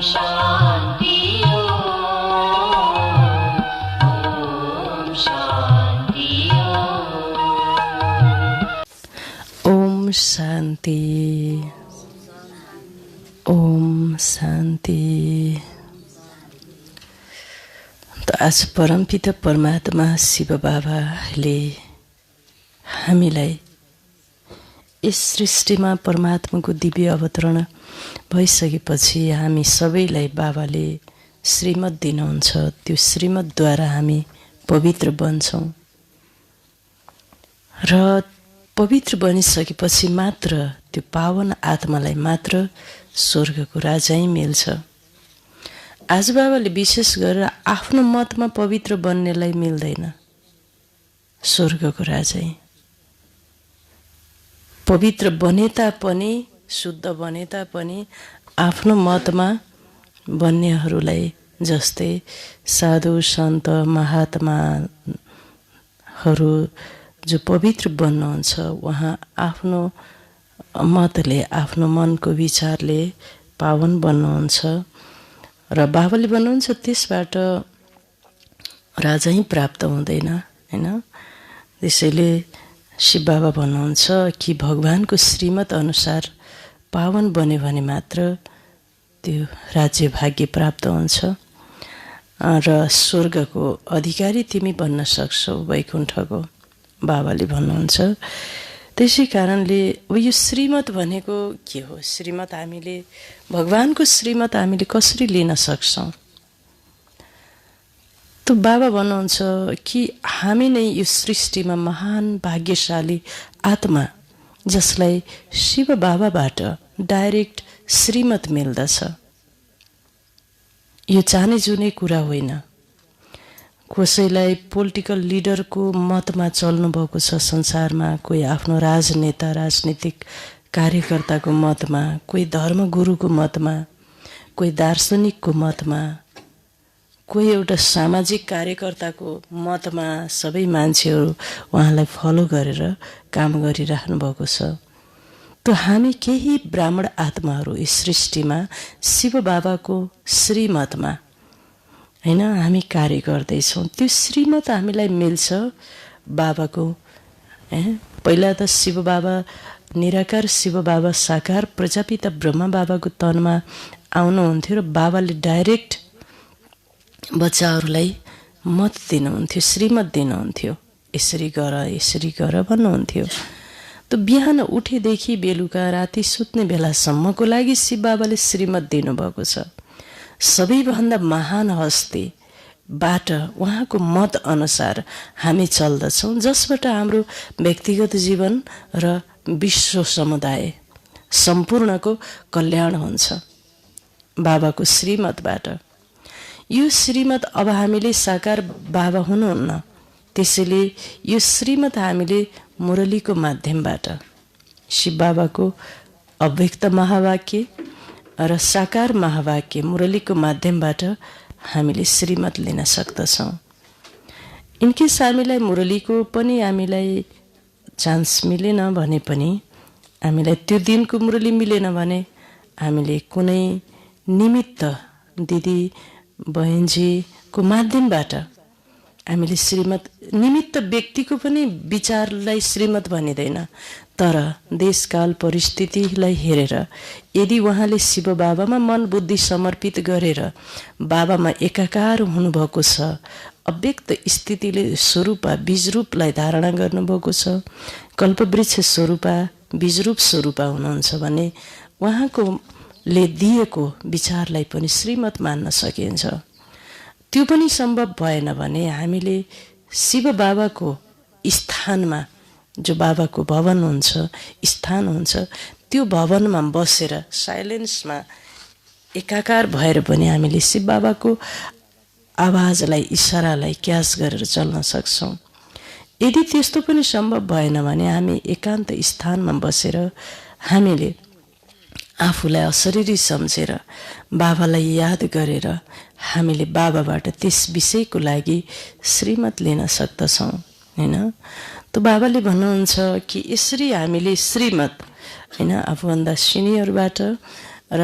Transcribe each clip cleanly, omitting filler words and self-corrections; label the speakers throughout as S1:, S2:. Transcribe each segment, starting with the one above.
S1: शान्ति
S2: ओम शांति ओम शांति। तो आज परमपिता परमात्मा शिव बाबाले हामीलाई यस सृष्टिमा परमात्माको दिव्य अवतरण भइसकेपछि हामी सबैलाई बाबाले श्रीमत दिनुहुन्छ। त्यो श्रीमतद्वारा हामी पवित्र बन्छौँ र पवित्र बनिसकेपछि मात्र त्यो पावन आत्मालाई मात्र स्वर्गको राजै मिल्छ। आज बाबाले विशेष गरेर आफ्नो मतमा पवित्र बन्नेलाई मिल्दैन स्वर्गको राजै। पवित्र बने तापनि शुद्ध बने तापनि आफ्नो मतमा बन्नेहरूलाई जस्तै साधु सन्त महात्माहरू जो पवित्र बन्नुहुन्छ उहाँ आफ्नो मतले आफ्नो मनको विचारले पावन बन्नुहुन्छ र बाबाले भन्नुहुन्छ त्यसबाट राजा ही प्राप्त हुँदैन हैन। त्यसैले शिव बाबा भन्नुहुन्छ कि भगवानको श्रीमत अनुसार पावन बन्यो भने मात्र त्यो राज्य भाग्य प्राप्त हुन्छ र स्वर्गको अधिकारी तिमी बन्न सक्छौ वैकुण्ठको बाबाले भन्नुहुन्छ। त्यसै कारणले अब यो श्रीमत भनेको के हो? श्रीमत हामीले भगवानको श्रीमत हामीले कसरी लिन सक्छौँ? त बाबा भन्नुहुन्छ कि हामी नै यो सृष्टिमा महान भाग्यशाली आत्मा जसलाई शिव बाबाबाट डाइरेक्ट श्रीमत मिल्दछ। यो जाने जुनै कुरा होइन। कसैलाई पोलिटिकल लिडरको मतमा चल्नुभएको छ संसारमा, कोही आफ्नो राजनेता राजनीतिक कार्यकर्ताको मतमा, कोही धर्मगुरुको मतमा, कोही दार्शनिकको मतमा, कोही एउटा सामाजिक कार्यकर्ताको मतमा सबै मान्छेहरू उहाँलाई फलो गरेर काम गरिराख्नु भएको छ। त हामी केही ब्राह्मण आत्माहरू यस सृष्टिमा शिव बाबाको श्रीमतमा हैन हामी कार्य गर्दैछौँ। त्यो श्रीमत हामीलाई मिल्छ बाबाको। पहिला त शिव बाबा निराकार शिव बाबा साकार प्रजापिता ब्रह्मा बाबाको तनमा आउनुहुन्थ्यो र बाबाले डाइरेक्ट बच्चाहरूलाई मत दिनुहुन्थ्यो, श्रीमत दिनुहुन्थ्यो, यसरी गर भन्नुहुन्थ्यो। त बिहान उठेदेखि बेलुका राति सुत्ने बेलासम्मको लागि शिव बाबाले श्रीमत दिनुभएको छ। सबैभन्दा महान हस्तीबाट उहाँको मत अनुसार हामी चल्दछौँ, जसबाट हाम्रो व्यक्तिगत जीवन र विश्व समुदाय सम्पूर्णको कल्याण हुन्छ बाबाको श्रीमतबाट। यो श्रीमत अब हामीले साकार बाबा हुनुहुन्न, त्यसैले यो श्रीमत हामीले मुरलीको माध्यमबाट शिव बाबाको अव्यक्त महावाक्य र साकार महावाक्य मुरलीको माध्यमबाट हामीले श्रीमत लिन सक्दछौँ। इनकेस हामीलाई मुरलीको पनि हामीलाई चान्स मिलेन भने पनि, हामीलाई त्यो दिनको मुरली मिलेन भने हामीले कुनै निमित्त दिदी बहिनीजीको माध्यमबाट हामीले श्रीमत, निमित्त व्यक्तिको पनि विचारलाई श्रीमत भनिँदैन, तर देशकाल परिस्थितिलाई हेरेर यदि उहाँले शिव बाबामा मन बुद्धि समर्पित गरेर बाबामा एकाकार हुनुभएको छ, अव्यक्त स्थितिले स्वरूपा बीजरूपलाई धारणा गर्नुभएको छ, कल्पवृक्ष स्वरूपा बीजरूप स्वरूपा हुनुहुन्छ भने उहाँकोले दिएको विचारलाई पनि श्रीमत मान्न सकिन्छ। त्यो पनि सम्भव भएन भने हामीले शिव बाबाको स्थानमा, जो बाबाको भवन हुन्छ, स्थान हुन्छ, त्यो भवनमा बसेर साइलेन्समा एकाकार भएर पनि हामीले शिव बाबाको आवाजलाई इसारालाई क्याच गरेर चल्न सक्छौँ। यदि त्यस्तो पनि सम्भव भएन भने हामी एकान्त स्थानमा बसेर हामीले आफूलाई अशरीरी सम्झेर बाबालाई याद गरेर हामीले बाबाबाट त्यस विषयको लागि श्रीमत लिन सक्दछौँ हैन। त बाबाले भन्नुहुन्छ कि यसरी हामीले श्रीमत हैन आफूभन्दा सिनियरबाट र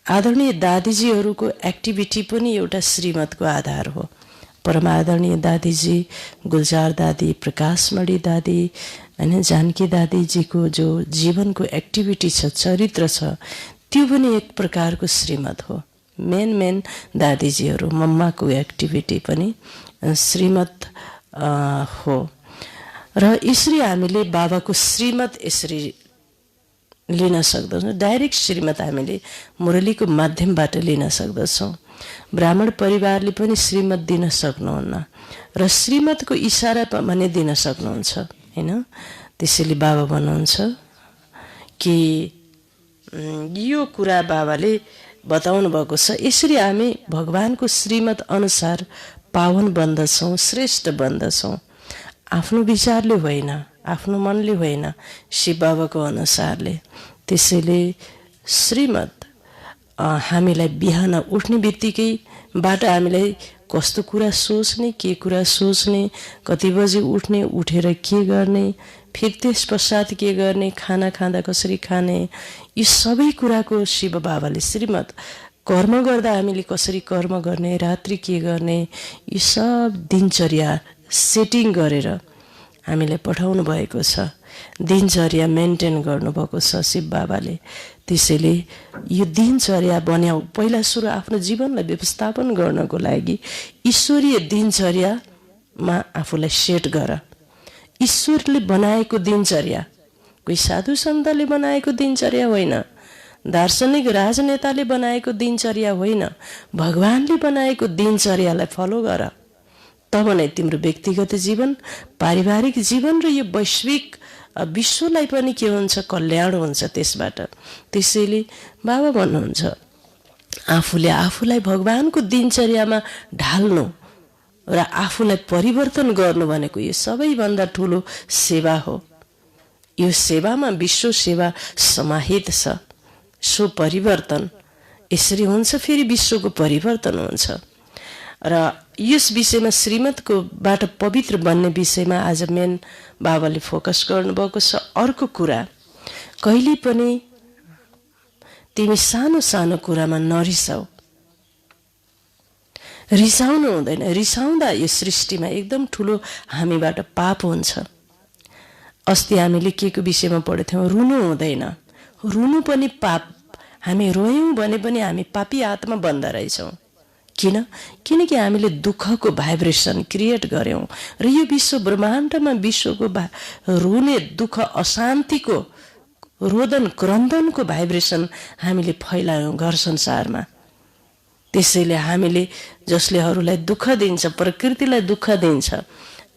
S2: आदरणीय दादीजीहरूको एक्टिभिटी पनि एउटा श्रीमतको आधार हो। परमादरणीय दादीजी, गुलजार दादी, प्रकाशमणि दादी, हैन, जानकी दादीजीको जो जीवनको एक्टिभिटी छ, चरित्र छ, त्यो पनि एक प्रकारको श्रीमत हो। मेन दादीजीहरू, मम्माको एक्टिभिटी पनि श्रीमत हो। र यसरी हामीले बाबाको श्रीमत यसरी लिन सक्दछौँ। डाइरेक्ट श्रीमत हामीले मुरलीको माध्यमबाट लिन सक्दछौँ। ब्राह्मण परिवारले पनि श्रीमत दिन सक्नुहुन्न र श्रीमतको इसारा भने दिन सक्नुहुन्छ, हैन। त्यसैले बाबा भन्नुहुन्छ कि यो कुरा बाबाले बताउनु भएको छ, यसरी हामी भगवानको श्रीमत अनुसार पावन बन्दछौँ, श्रेष्ठ बन्दछौँ। आफ्नो विचारले होइन, आफ्नो मनले होइन, शिव बाबाको अनुसारले। त्यसैले श्रीमत हामीलाई बिहान उठ्ने बित्तिकैबाट हामीलाई कस्तो कुरा सोच्ने, के कुरा सोच्ने, कति बजे उठ्ने, उठेर के गर्ने, फेरि त्यस पश्चात के गर्ने, खाना खाँदा कसरी खाने, यी सबै कुराको शिव बाबाले श्रीमत, कर्म गर्दा हामीले कसरी कर्म गर्ने, रात्रि के गर्ने, यी सब दिनचर्या सेटिङ गरेर हामीलाई पठाउनु भएको छ। दिनचर्या मेन्टेन गर्नुभएको छ शिव बाबाले। त्यसैले यो दिनचर्या बनाऊ, पहिला सुरु आफ्नो जीवनलाई व्यवस्थापन गर्नको लागि ईश्वरीय दिनचर्यामा आफूलाई सेट गर। ईश्वरले बनाएको दिनचर्या, कोही साधु सन्तले बनाएको दिनचर्या होइन, दार्शनिक राजनेताले बनाएको दिनचर्या होइन, भगवानले बनाएको दिनचर्यालाई फलो गर। तब नै तिम्रो व्यक्तिगत जीवन, पारिवारिक जीवन र यो वैश्विक विश्वलाई पनि के हुन्छ, कल्याण हुन्छ त्यसबाट। त्यसैले बाबा भन्नुहुन्छ आफूले आफूलाई भगवानको दिनचर्यामा ढाल्नु र आफूलाई परिवर्तन गर्नु भनेको यो सबैभन्दा ठुलो सेवा हो। यो सेवामा विश्व सेवा समाहित छ। सो परिवर्तन यसरी हुन्छ, फेरि विश्वको परिवर्तन हुन्छ। र यस विषयमा श्रीमतको बाट पवित्र बन्ने विषयमा आज मेन बाबाले फोकस गर्नुभएको छ। अर्को कुरा, कहिले पनि तिमी सानो सानो कुरामा नरिसाऊ। रिसाउनु हुँदैन। रिसाउँदा यो सृष्टिमा एकदम ठुलो हामीबाट पाप हुन्छ। अस्ति हामीले के को विषयमा पढेको थियौँ, रुनु हुँदैन। रुनु पनि पाप। हामी रोयौँ भने पनि हामी पापी आत्मा बन्द रहेछौँ। किनकि हामीले दुःखको भाइब्रेसन क्रिएट गर्यौँ र यो विश्व ब्रह्माण्डमा विश्वको रुने दुःख, अशान्तिको, रोदन क्रन्दनको भाइब्रेसन हामीले फैलायौँ घर संसारमा। त्यसैले हामीले जसले अरूलाई दुःख दिन्छ, प्रकृतिलाई दुःख दिन्छ,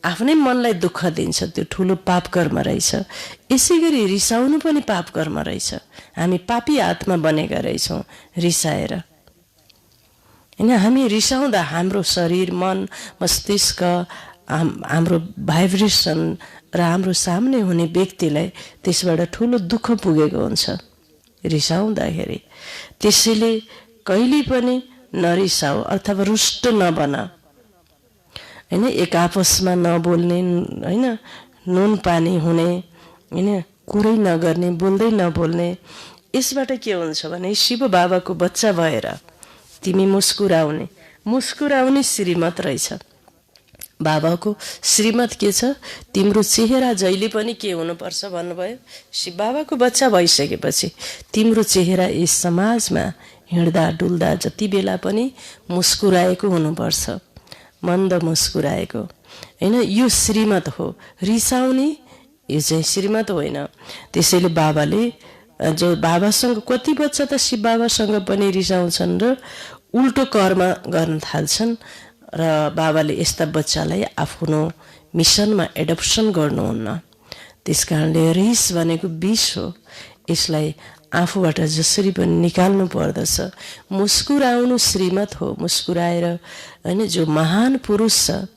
S2: आफ्नै मनलाई दुःख दिन्छ, त्यो ठुलो पाप कर्म रहेछ। यसै गरी रिसाउनु पनि पाप कर्म रहेछ। हामी पापी आत्मा बनेका रहेछौँ रिसाएर। होइन, हामी रिसाउँदा हाम्रो शरीर, मन, मस्तिष्क, हाम्रो भाइब्रेसन र हाम्रो सामने हुने व्यक्तिलाई त्यसबाट ठुलो दुःख पुगेको हुन्छ रिसाउँदाखेरि। त्यसैले कहिले पनि नरिसाऊ अथवा रुष्ट नबन। होइन, एक आपसमा नबोल्ने, होइन, नुन पानी हुने, होइन, कुरै नगर्ने, बोल्दै नबोल्ने। यसबाट के हुन्छ भने शिव बाबाको बच्चा भएर तिमी मुस्कुराउने श्रीमत रहेछ। बाबाको श्रीमत के छ, तिम्रो चेहरा जहिले पनि के हुनुपर्छ भन्नुभयो। शिव बाबाको बच्चा भइसकेपछि तिम्रो चेहरा यस समाजमा हिँड्दा डुल्दा जति बेला पनि मुस्कुराएको हुनुपर्छ, मन्द मुस्कुराएको। होइन, यो श्रीमत हो। रिसाउने यो चाहिँ श्रीमत होइन। त्यसैले बाबाले जो बाबासँग, कति बच्चा त शिव बाबासँग पनि रिसाउँछन् र उल्टो कर्म गर्न थाल्छन् र बाबाले यस्ता बच्चालाई आफ्नो मिसनमा एडप्सन गर्नुहुन्न। त्यस कारणले रिस भनेको विष हो। यसलाई आफूबाट जसरी पनि निकाल्नु पर्दछ। मुस्कुराउनु श्रीमत हो। मुस्कुराएर, होइन, जो महान पुरुष छ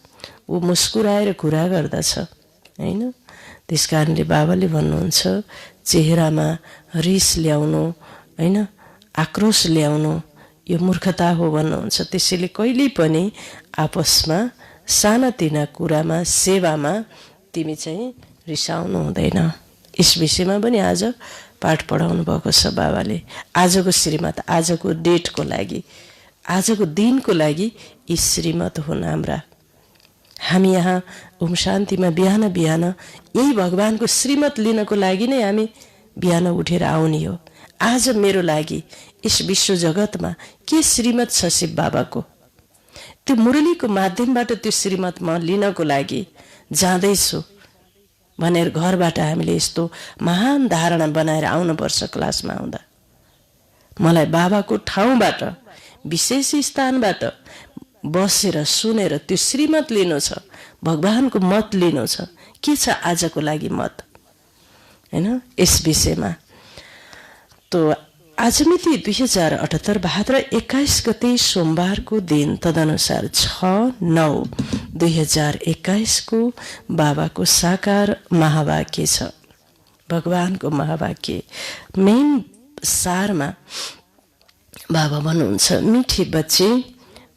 S2: ऊ मुस्कुराएर कुरा गर्दछ, होइन। त्यस कारणले बाबाले भन्नुहुन्छ चेहरामा रिस ल्याउनु, होइन, आक्रोश ल्याउनु यो मूर्खता हो भन्नुहुन्छ। त्यसैले कहिल्यै पनि आपसमा सानातिना कुरामा, सेवामा तिमी चाहिँ रिसाउनु हुँदैन। यस विषयमा पनि आज पाठ पढाउनु भएको छ बाबाले। आजको श्रीमत, आजको डेटको लागि, आजको दिनको लागि यी श्रीमत हुन् हाम्रा। हामी यहाँ ओम शान्तिमा बिहान बिहान यही भगवानको श्रीमत लिनको लागि नै हामी बिहान उठेर आउने हो। आज मेरो लागि यस विश्व जगतमा के श्रीमत छ शिव बाबाको, त्यो मुरलीको माध्यमबाट त्यो श्रीमत म लिनको लागि जाँदैछु भनेर घरबाट हामीले यस्तो महान धारणा बनाएर आउनुपर्छ। क्लासमा आउँदा मलाई बाबाको ठाउँबाट, विशेष स्थानबाट बसेर सुनेर त्यो श्रीमत लिनु छ, भगवानको मत लिनु छ। के छ आजको लागि मत, हैन, यस विषयमा। तो आज मिति 2078 भाद्र 21 गते सोमबारको दिन, तदनुसार 6/9/2021 को बाबाको साकार महावाक्य छ। भगवानको महावाक्य मेन सारमा बाबा भन्नुहुन्छ, मिठी बच्चे,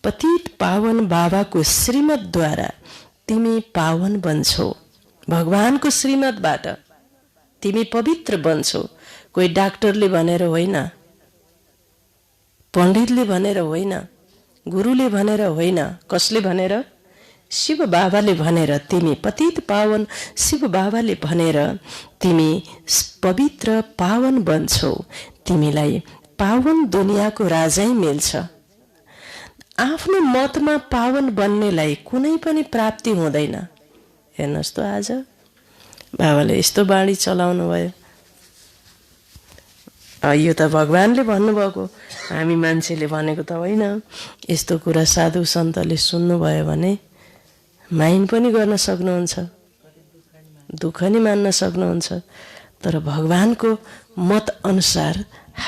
S2: पतित पावन बाबाको श्रीमतद्वारा तिमी पावन बन्छौ। भगवानको श्रीमतबाट तिमी पवित्र बन्छौ। कोही डाक्टरले भनेर होइन, पण्डितले भनेर होइन, गुरुले भनेर होइन, कसले भनेर? शिव बाबाले भनेर तिमी पतित पावन, शिव बाबाले भनेर तिमी पवित्र पावन बन्छौ। तिमीलाई पावन दुनियाँको राजै मिल्छ। आफ्नो मतमा पावन बन्नेलाई कुनै पनि प्राप्ति हुँदैन। हेर्नुहोस् त, आज बाबाले यस्तो बाणी चलाउनु भयो। यो त भगवानले भन्नुभएको, हामी मान्छेले भनेको त होइन। यस्तो कुरा साधु सन्तले सुन्नुभयो भने माइन पनि गर्न सक्नुहुन्छ, दुःख नि मान्न सक्नुहुन्छ। तर भगवानको मत अनुसार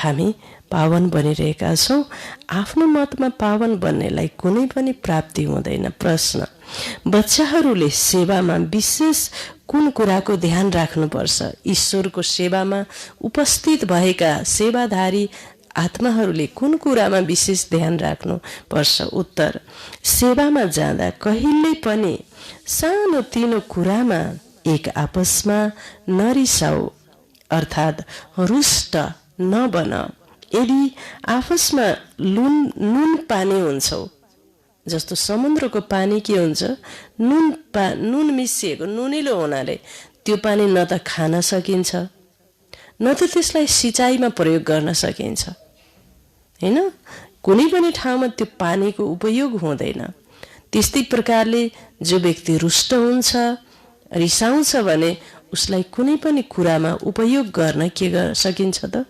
S2: हामी पावन बनिरहेका छौँ। आफ्नो मतमा पावन बन्नेलाई कुनै पनि प्राप्ति हुँदैन। प्रश्न, बच्चाहरूले सेवामा विशेष कुन कुराको ध्यान राख्नुपर्छ? ईश्वरको सेवामा उपस्थित भएका सेवाधारी आत्माहरूले कुन कुरामा विशेष ध्यान राख्नुपर्छ? उत्तर, सेवामा जाँदा कहिल्यै पनि सानो तिनो कुरामा एक आपसमा नरिसाऊ, अर्थात् रुष्ट नबन। यदि आपसमा नुन पानी हुन्छौ, जस्तो समुद्रको पानी के हुन्छ, नुन मिसिएको, नुनिलो हुनाले त्यो पानी न त खान सकिन्छ, न त त्यसलाई सिँचाइमा प्रयोग गर्न सकिन्छ, हैन? कुनै पनि ठाउँमा त्यो पानीको उपयोग हुँदैन। त्यस्तै प्रकारले जो व्यक्ति रुष्ट हुन्छ, रिसाउँछ भने उसलाई कुनै पनि कुरामा उपयोग गर्न के सकिन्छ त?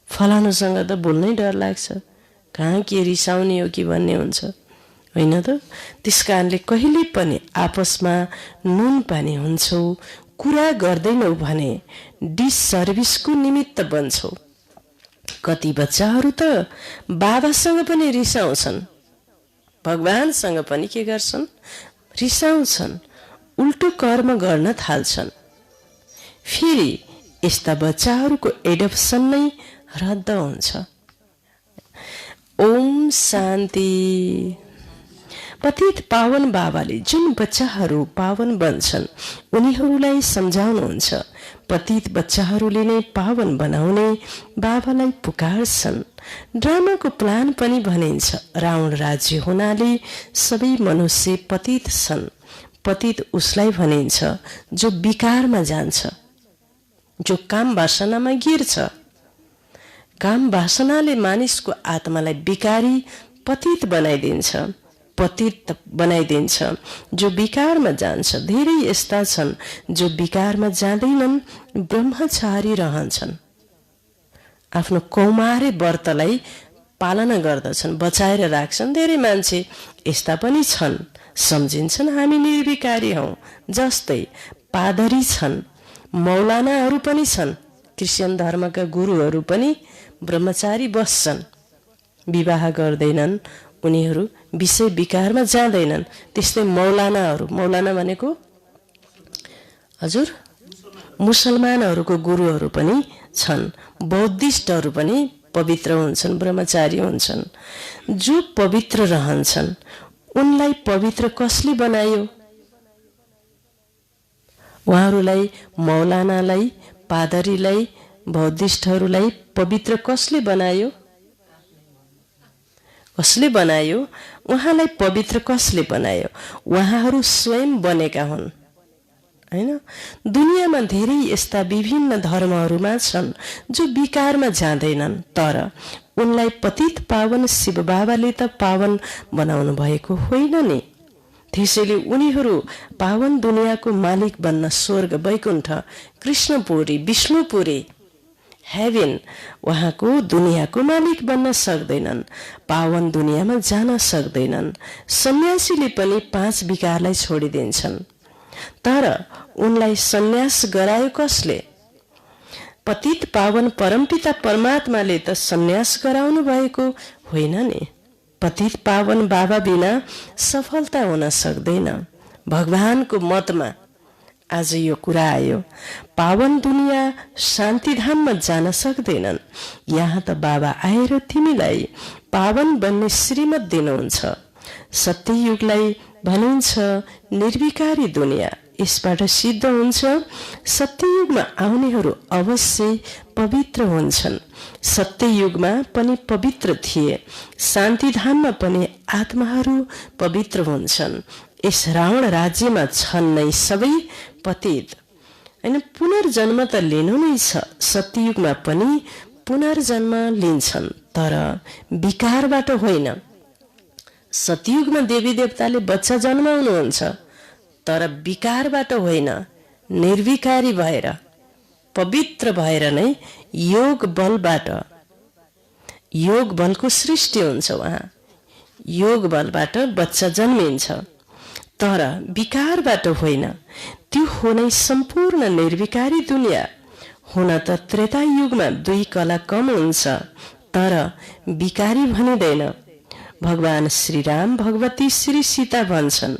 S2: फलानुसँग त बोल्नै डर लाग्छ, कहाँ के रिसाउने हो कि भन्ने हुन्छ, होइन त? त्यस कारणले कहिले पनि आपसमा नुन पानी हुन्छौ, कुरा गर्दैनौ भने डिससर्भिसको निमित्त बन्छौ। कति बच्चाहरू त बाबासँग पनि रिसाउँछन्, भगवानसँग पनि के गर्छन्? रिसाउँछन्, उल्टो कर्म गर्न थाल्छन्। फेरि यस्ता बच्चाहरूको एडप्सन नै रद्द हुन्छ। ओम शान्ति। पतित पावन बाबाले जुन बच्चाहरू पावन बन्छन् उनीहरूलाई सम्झाउनुहुन्छ। पतित बच्चाहरूले नै पावन बनाउने बाबालाई पुकार्छन्। ड्रामाको प्लान पनि भनिन्छ। रावण राज्य हुनाले सबै मनुष्य पतित छन्। पतित उसलाई भनिन्छ जो विकारमा जान्छ, जो काम वासनामा गिर्छ। काम वासनाले मानिसको आत्मालाई विकारी, पतित बनाइदिन्छ, पतित बनाइदिन्छ। जो विकारमा जान्छ, धेरै यस्ता छन् जो विकारमा जाँदैनन्, ब्रह्मचारी रहन्छन्, आफ्नो कौमारे व्रतलाई पालना गर्दछन्, बचाएर राख्छन्। धेरै मान्छे यस्ता पनि छन्, सम्झिन्छन् हामी निर्विकारी हौँ। जस्तै पादरी छन्, मौलानाहरू पनि छन्, क्रिस्चियन धर्मका गुरुहरू पनि ब्रह्मचारी बस्छन्, विवाह गर्दैनन्, उनीहरू विषय विकारमा जाँदैनन्। त्यस्तै मौलानाहरू, मौलाना भनेको हजुर मुसलमानहरूको गुरुहरू पनि छन्। बौद्धिस्टहरू पनि पवित्र हुन्छन्, ब्रह्मचारी हुन्छन्। जो पवित्र रहन्छन् उनलाई पवित्र कसले बनायो? उहाँहरूलाई, मौलानालाई, पादरीलाई बौद्धिस्टहरूलाई पवित्र कसले बनायो? कसले बनायो? उहाँलाई पवित्र कसले बनायो? उहाँहरू स्वयं बनेका हुन्, हैन? दुनियाँमा धेरै यस्ता विभिन्न धर्महरूमा छन् जो विकारमा जाँदैनन्, तर उनलाई पतित पावन शिव बाबाले त पावन बनाउनु भएको होइन नि। त्यसैले उनीहरू पावन दुनियाँको मालिक बन्न स्वर्ग, वैकुण्ठ, कृष्णपुरी, विष्णुपुरी, हेभन, उहाँको दुनियाँको मालिक बन्न सक्दैनन्, पावन दुनियाँमा जान सक्दैनन्। सन्यासीले पनि 5 विकारलाई छोडिदिन्छन्, तर उनलाई सन्यास गरायो कसले? पतित पावन परमपिता परमात्माले त सन्यास गराउनु भएको होइन नि। पतित पावन बाबा बिना सफलता हुन सक्दैन। भगवानको मतमा आज यो कुरा आयो, पावन दुनियाँ शान्तिधाममा जान सक्दैनन्। यहाँ त बाबा आएर तिमीलाई पावन बन्ने श्रीमत दिनुहुन्छ। सत्ययुगलाई भनिन्छ निर्विकारी दुनियाँ, यसबाट सिद्ध हुन्छ सत्ययुगमा आउनेहरू अवश्य पवित्र हुन्छन्। सत्ययुगमा पनि पवित्र थिए, शान्तिधाममा पनि आत्माहरू पवित्र हुन्छन्। यस रावण राज्यमा छन् नै सबै पतित, हैन? पुनर्जन्म त लिनु नै छ। सत्ययुगमा पनि पुनर्जन्म लिन्छन्, तर विकारबाट होइन। सत्ययुगमा देवी देवताले बच्चा जन्माउनुहुन्छ, तर विकारबाट होइन, निर्विकारी भएर, पवित्र भएर नै योग बलबाट। योग बलको सृष्टि हुन्छ, वहाँ योग बलबाट बच्चा जन्मिन्छ, तर विकारबाट होइन। त्यो हो नै सम्पूर्ण निर्विकारी दुनियाँ। हुन त त्रेता युगमा 2 कला कम हुन्छ, तर विकारी भनिँदैन। भगवान श्रीराम भगवती श्री सीता भन्छन्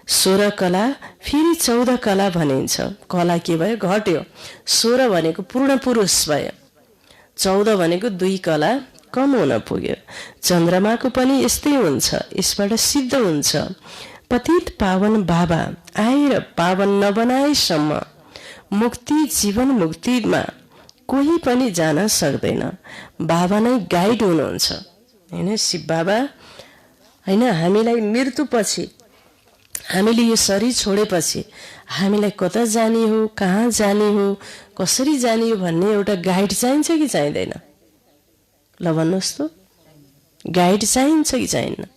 S2: 16 कला फेरि 14 कला भनिन्छ। कला के भयो? घट्यो। 16 भनेको पूर्ण पुरुष भयो, 14 भनेको 2 कला कम हुन पुग्यो। चन्द्रमाको पनि यस्तै हुन्छ, यसबाट सिद्ध हुन्छ पतित पावन बाबा आएर पावन नबनाएसम्म मुक्ति, जीवन मुक्तिमा कोही पनि जान सक्दैन। बाबा नै गाइड हुनुहुन्छ, हैन? शिव बाबा, हैन? हामीलाई मृत्युपछि, हामीले यो शरीर छोडेपछि हामीलाई कता जाने हो, कहाँ जाने हो, कसरी जाने हो भन्ने एउटा गाइड चाहिन्छ कि चाहिँदैन? ल भन्नुहोस् त, गाइड चाहिन्छ कि चाहिन्न?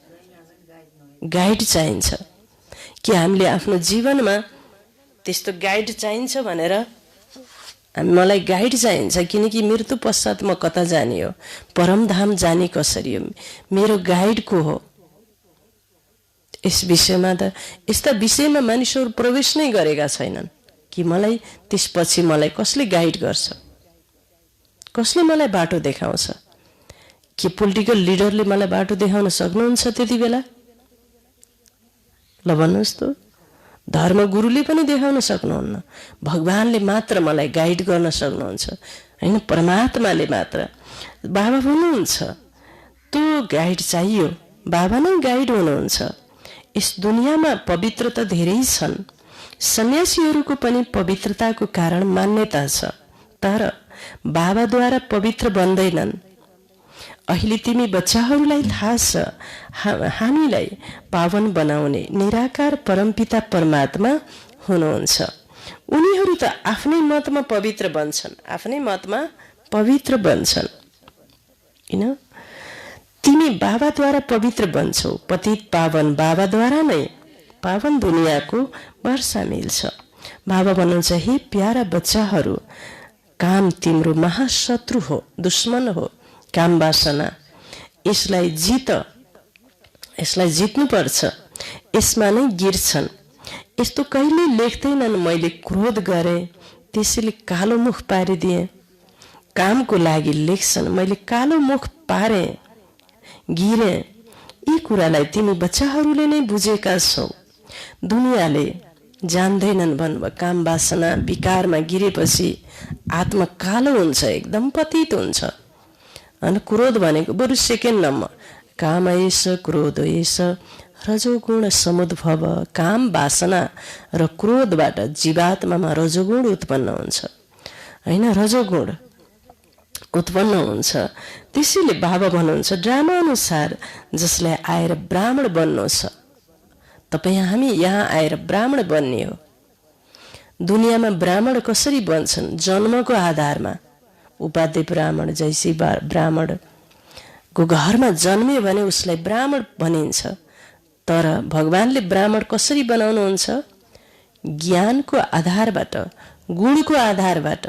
S2: गाइड चाहिन्छ। कि हामीले आफ्नो जीवनमा त्यस्तो गाइड चाहिन्छ भनेर मलाई गाइड चाहिन्छ, किनकि मृत्यु पश्चात म कता जाने हो, परमधाम जाने कसरी हो, मेरो गाइड को हो? यस विषयमा त, यस्ता विषयमा मानिसहरू प्रवेश नै गरेका छैनन् कि मलाई त्यसपछि मलाई कसले गाइड गर्छ, कसले मलाई बाटो देखाउँछ? के पोलिटिकल लिडरले मलाई बाटो देखाउन सक्नुहुन्छ त्यति बेला? ल भन्नुहोस् त। धर्मगुरुले पनि देखाउन सक्नुहुन्न, भगवानले मात्र मलाई गाइड गर्न सक्नुहुन्छ, हैन? परमात्माले मात्र। बाबा हुनुहुन्छ, त्यो गाइड चाहियो। बाबा नै गाइड हुनुहुन्छ। यस दुनियाँमा पवित्रता धेरै छन्। सन्यासीहरूको पनि पवित्रताको कारण मान्यता छ, तर बाबाद्वारा पवित्र बन्दैनन्। अहिले तिमी बच्चाहरूलाई थाहा छ, हामीलाई पावन बनाउने निराकार परमपिता परमात्मा हुनुहुन्छ। उनीहरू त आफ्नै मतमा पवित्र बन्छन्, आफ्नै मतमा पवित्र बन्छन्, हैन? तिमी बाबाद्वारा पवित्र बन्छौ। पतित पावन बाबाद्वारा नै पावन दुनियाँको वर्षा मिल्छ। बाबा भन्नुहुन्छ, हे प्यारा बच्चाहरू, काम तिम्रो महाशत्रु हो, दुश्मन हो। काम वासना, यसलाई जित्नुपर्छ, यसमा नै गिर्छन्। यस्तो कहिले लेख्दैनन् मैले क्रोध गरेँ त्यसैले कालो मुख पारिदिएँ। कामको लागि लेख्छन् मैले कालो मुख पारेँ, गिरेँ। यी कुरालाई तिमी बच्चाहरूले नै बुझेका छौ, दुनियाँले जान्दैनन्। भन्नुभयो काम वासना विकारमा गिरेपछि आत्मा कालो हुन्छ, एकदम पतित हुन्छ। अनि क्रोध भनेको बरु सेकेन्ड नम्बर। काम एष क्रोध एष रजोगुण समुद्भव। काम वासना र क्रोधबाट जीवात्मामा रजोगुण उत्पन्न हुन्छ। हैन, रजोगुण उत्पन्न हुन्छ। त्यसैले बाबा भन्नुहुन्छ ड्रामा अनुसार जसलाई आएर ब्राह्मण बन्नु छ, तपाईँ हामी यहाँ आएर ब्राह्मण बन्ने हो। दुनियाँमा ब्राह्मण कसरी बन्छन्? जन्मको आधारमा। उपाध्याय ब्राह्मण, जैसी ब्राह्मणको घरमा जन्मियो भने उसलाई ब्राह्मण भनिन्छ। तर भगवानले ब्राह्मण कसरी बनाउनुहुन्छ? ज्ञानको आधारबाट, गुणको आधारबाट,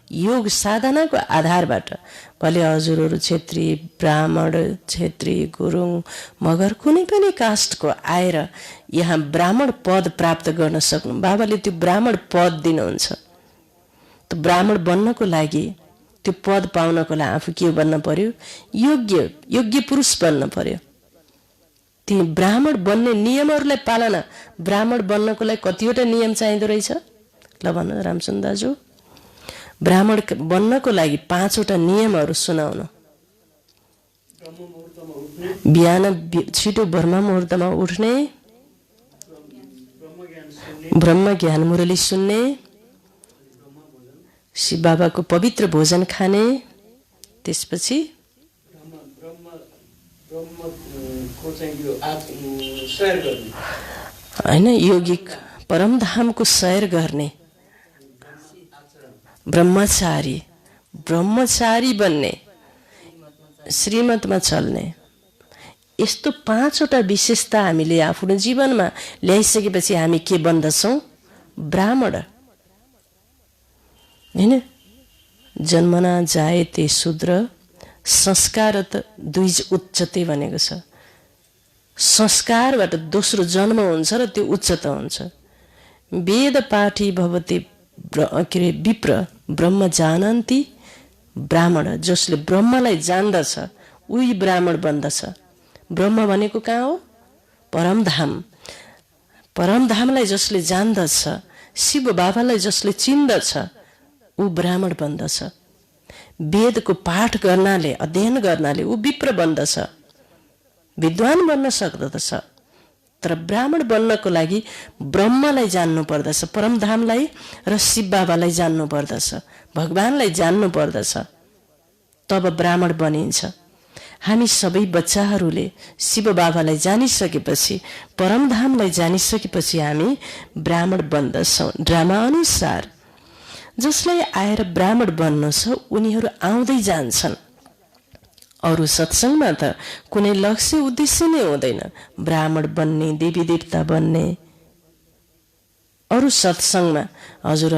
S2: योग साधनाको आधारबाट। भले हजुरहरू क्षेत्री, ब्राह्मण, क्षेत्री, गुरुङ, मगर कुनै पनि कास्टको आएर यहाँ ब्राह्मण पद प्राप्त गर्न सक्नु, बाबाले त्यो ब्राह्मण पद दिनुहुन्छ। त ब्राह्मण बन्नको लागि, त्यो पद पाउनको लागि आफू के बन्न पर्यो? योग्य पुरुष बन्न पर्यो। ती ब्राह्मण बन्ने नियमहरूलाई पालना, ब्राह्मण बन्नको लागि कतिवटा नियम चाहिँदो रहेछ? ल भन्नु रामचन्द्र दाजु। ब्राह्मण बन्नको लागि 5वटा नियमहरू सुनाउनु। बिहान छिटो ब्रह्म मुहुर्तमा उठ्ने, ब्रह्म ज्ञान मुरली सुन्ने, शिव बाबाको पवित्र भोजन खाने, त्यसपछि हैन योगिक परमधामको सैर गर्ने, ब्रह्मचारी बन्ने, श्रीमतमा चल्ने। यस्तो 5वटा विशेषता हामीले आफ्नो जीवनमा ल्याइसकेपछि हामी के बन्दछौँ? ब्राह्मण। हैन, जन्मना जायते शूद्र संस्कारत द्विज उच्चते भनेको छ। संस्कारबाट दोस्रो जन्म हुन्छ र त्यो उच्चता हुन्छ। वेद पाठी भवते विप्र ब्रह्म जानन्ति ब्राह्मण। जसले ब्रह्मलाई जान्दछ उही ब्राह्मण बन्दछ। ब्रह्म भनेको कहाँ हो? परमधाम। परमधामलाई जसले जान्दछ, शिव बाबालाई जसले चिन्दछ, ऊ ब्राह्मण बन्दछ। वेदको पाठ गर्नाले, अध्ययन गर्नाले ऊ विप्र बन्दछ, विद्वान बन्न सक्दछ। तर ब्राह्मण बन्नको लागि ब्रह्मलाई जान्नु पर्दछ, परमधामलाई र शिव बाबालाई जान्नु पर्दछ, भगवानलाई जान्नु पर्दछ, तब ब्राह्मण बनिन्छ। हामी सबै बच्चाहरूले शिव बाबालाई जानिसकेपछि, परमधामलाई जानिसकेपछि हामी ब्राह्मण बन्दछौँ। ड्रामा अनुसार जसलाई आएर ब्राह्मण बन्नु छ उनीहरू आउँदै जान्छन्। अरू सत्सङ्गमा त कुनै लक्ष्य उद्देश्य नै हुँदैन, ब्राह्मण बन्ने, देवी देवता बन्ने। अरू सत्सङ्गमा हजुर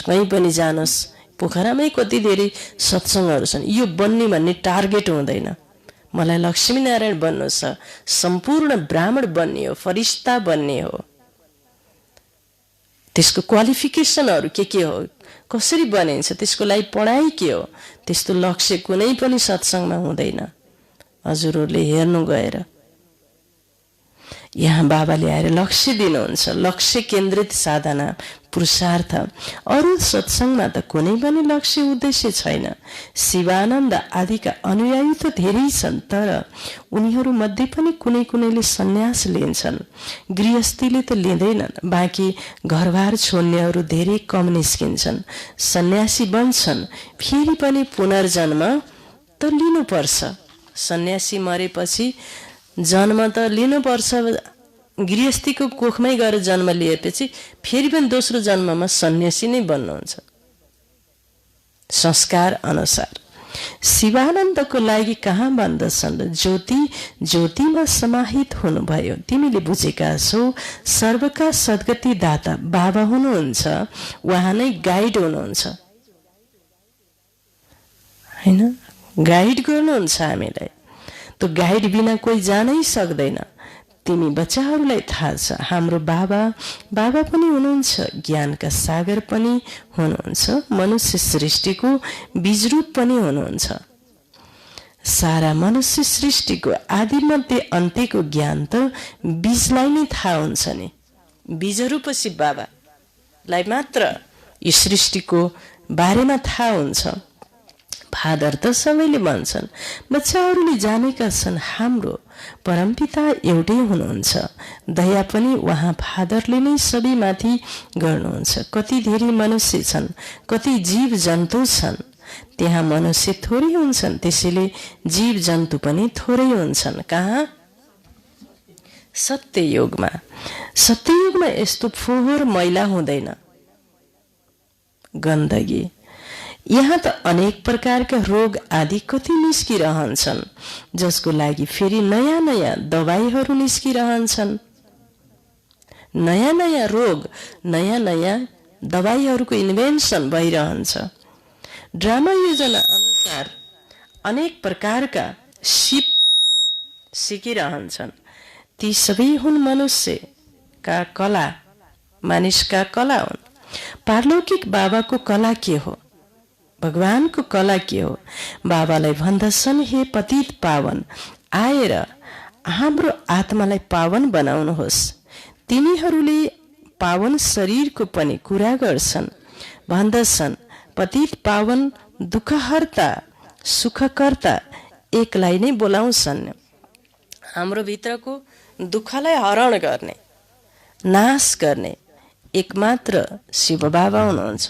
S2: कहीँ पनि जानुहोस्, पोखरामै कति धेरै सत्सङ्गहरू छन्, यो बन्ने भन्ने टार्गेट हुँदैन। मलाई लक्ष्मीनारायण बन्नु छ, सम्पूर्ण ब्राह्मण बन्ने हो, फरिस्ता बन्ने हो। त्यसको क्वालिफिकेसनहरू के हो, कसरी बनिन्छ, त्यसको लागि पढाइ के हो, त्यस्तो लक्ष्य कुनै पनि सत्सङ्गमा हुँदैन। हजुरहरूले हेर्नु गएर यहाँ बाबाले आएर लक्ष्य दिनुहुन्छ, लक्ष्य केन्द्रित साधना, पुरुषार्थ। अरू सत्सङ्गमा त कुनै पनि लक्ष्य उद्देश्य छैन। शिवानन्द आदिका अनुयायी त धेरै छन्, तर उनीहरू मध्ये पनि कुनै कुनैले सन्यास लिन्छन्, गृहस्थीले त लिँदैनन्। बाँकी घरबार छोड्नेहरू धेरै कम निस्किन्छन्, सन्यासी बन्छन्। फेरि पनि पुनर्जन्म त लिनुपर्छ। सन्यासी मरेपछि जन्म त लिनुपर्छ। गृहस्थीको कोखमै गएर जन्म लिएपछि फेरि पनि दोस्रो जन्ममा सन्यासी नै बन्नुहुन्छ, संस्कार अनुसार। शिवानन्दको लागि कहाँ बन्दछन्? ज्योतिमा समाहित हुनुभयो। तिमीले बुझेका छौ, सर्वका सद्गति दाता बाबा हुनुहुन्छ, उहाँ नै गाइड हुनुहुन्छ, हैन? गाइड गर्नुहुन्छ हामीलाई। त्यो गाइड बिना कोही जानै सक्दैन। तिमी बच्चाहरूलाई थाहा छ, हाम्रो बाबा पनि हुनुहुन्छ, ज्ञानका सागर पनि हुनुहुन्छ, मनुष्य सृष्टिको बीजरूप पनि हुनुहुन्छ। सारा मनुष्य सृष्टिको आदिमध्ये अन्त्यको ज्ञान त बीजलाई नै थाहा हुन्छ नि। बीजरूप शिव बाबालाई मात्र यो सृष्टिको बारेमा थाहा हुन्छ। फादर त सबैले भन्छन्। बच्चाहरूले जानेका छन् हाम्रो परमपिता एउटै हुनुहुन्छ। दया पनि उहाँ फादरले नै सबैमाथि गर्नुहुन्छ। कति धेरै मनुष्य छन्, कति जीव जन्तु छन्, त्यहाँ मनुष्य थोरै हुन्छन्, त्यसैले जीव जन्तु पनि थोरै हुन्छन्। कहाँ? सत्ययुगमा। सत्ययुगमा यस्तो फोहोर मैला हुँदैन, गन्दगी। यहाँ त अनेक प्रकारका रोग आदि कति निस्किरहन्छन्, जसको लागि फेरि नयाँ नयाँ दबाईहरू निस्किरहन्छन्। नयाँ नयाँ रोग, नयाँ नयाँ दबाईहरूको इन्भेन्सन भइरहन्छ। ड्रामा योजना अनुसार अनेक प्रकारका सिप सिकिरहन्छन्। ती सबै हुन् मनुष्यका कला, मानिसका कला हुन्। पारलौकिक बाबाको कला के हो? भगवानको कला के हो? बाबालाई भन्दछन्, हे पतित पावन, आएर हाम्रो आत्मालाई पावन बनाउनुहोस्। तिनीहरूले पावन शरीरको पनि कुरा गर्छन्। भन्दछन्, पतित पावन, दुःखहर्ता, सुखकर्ता एकलाई नै बोलाउँछन्। हाम्रो भित्रको दुःखलाई हरण गर्ने, नाश गर्ने एकमात्र शिव बाबा हुनुहुन्छ।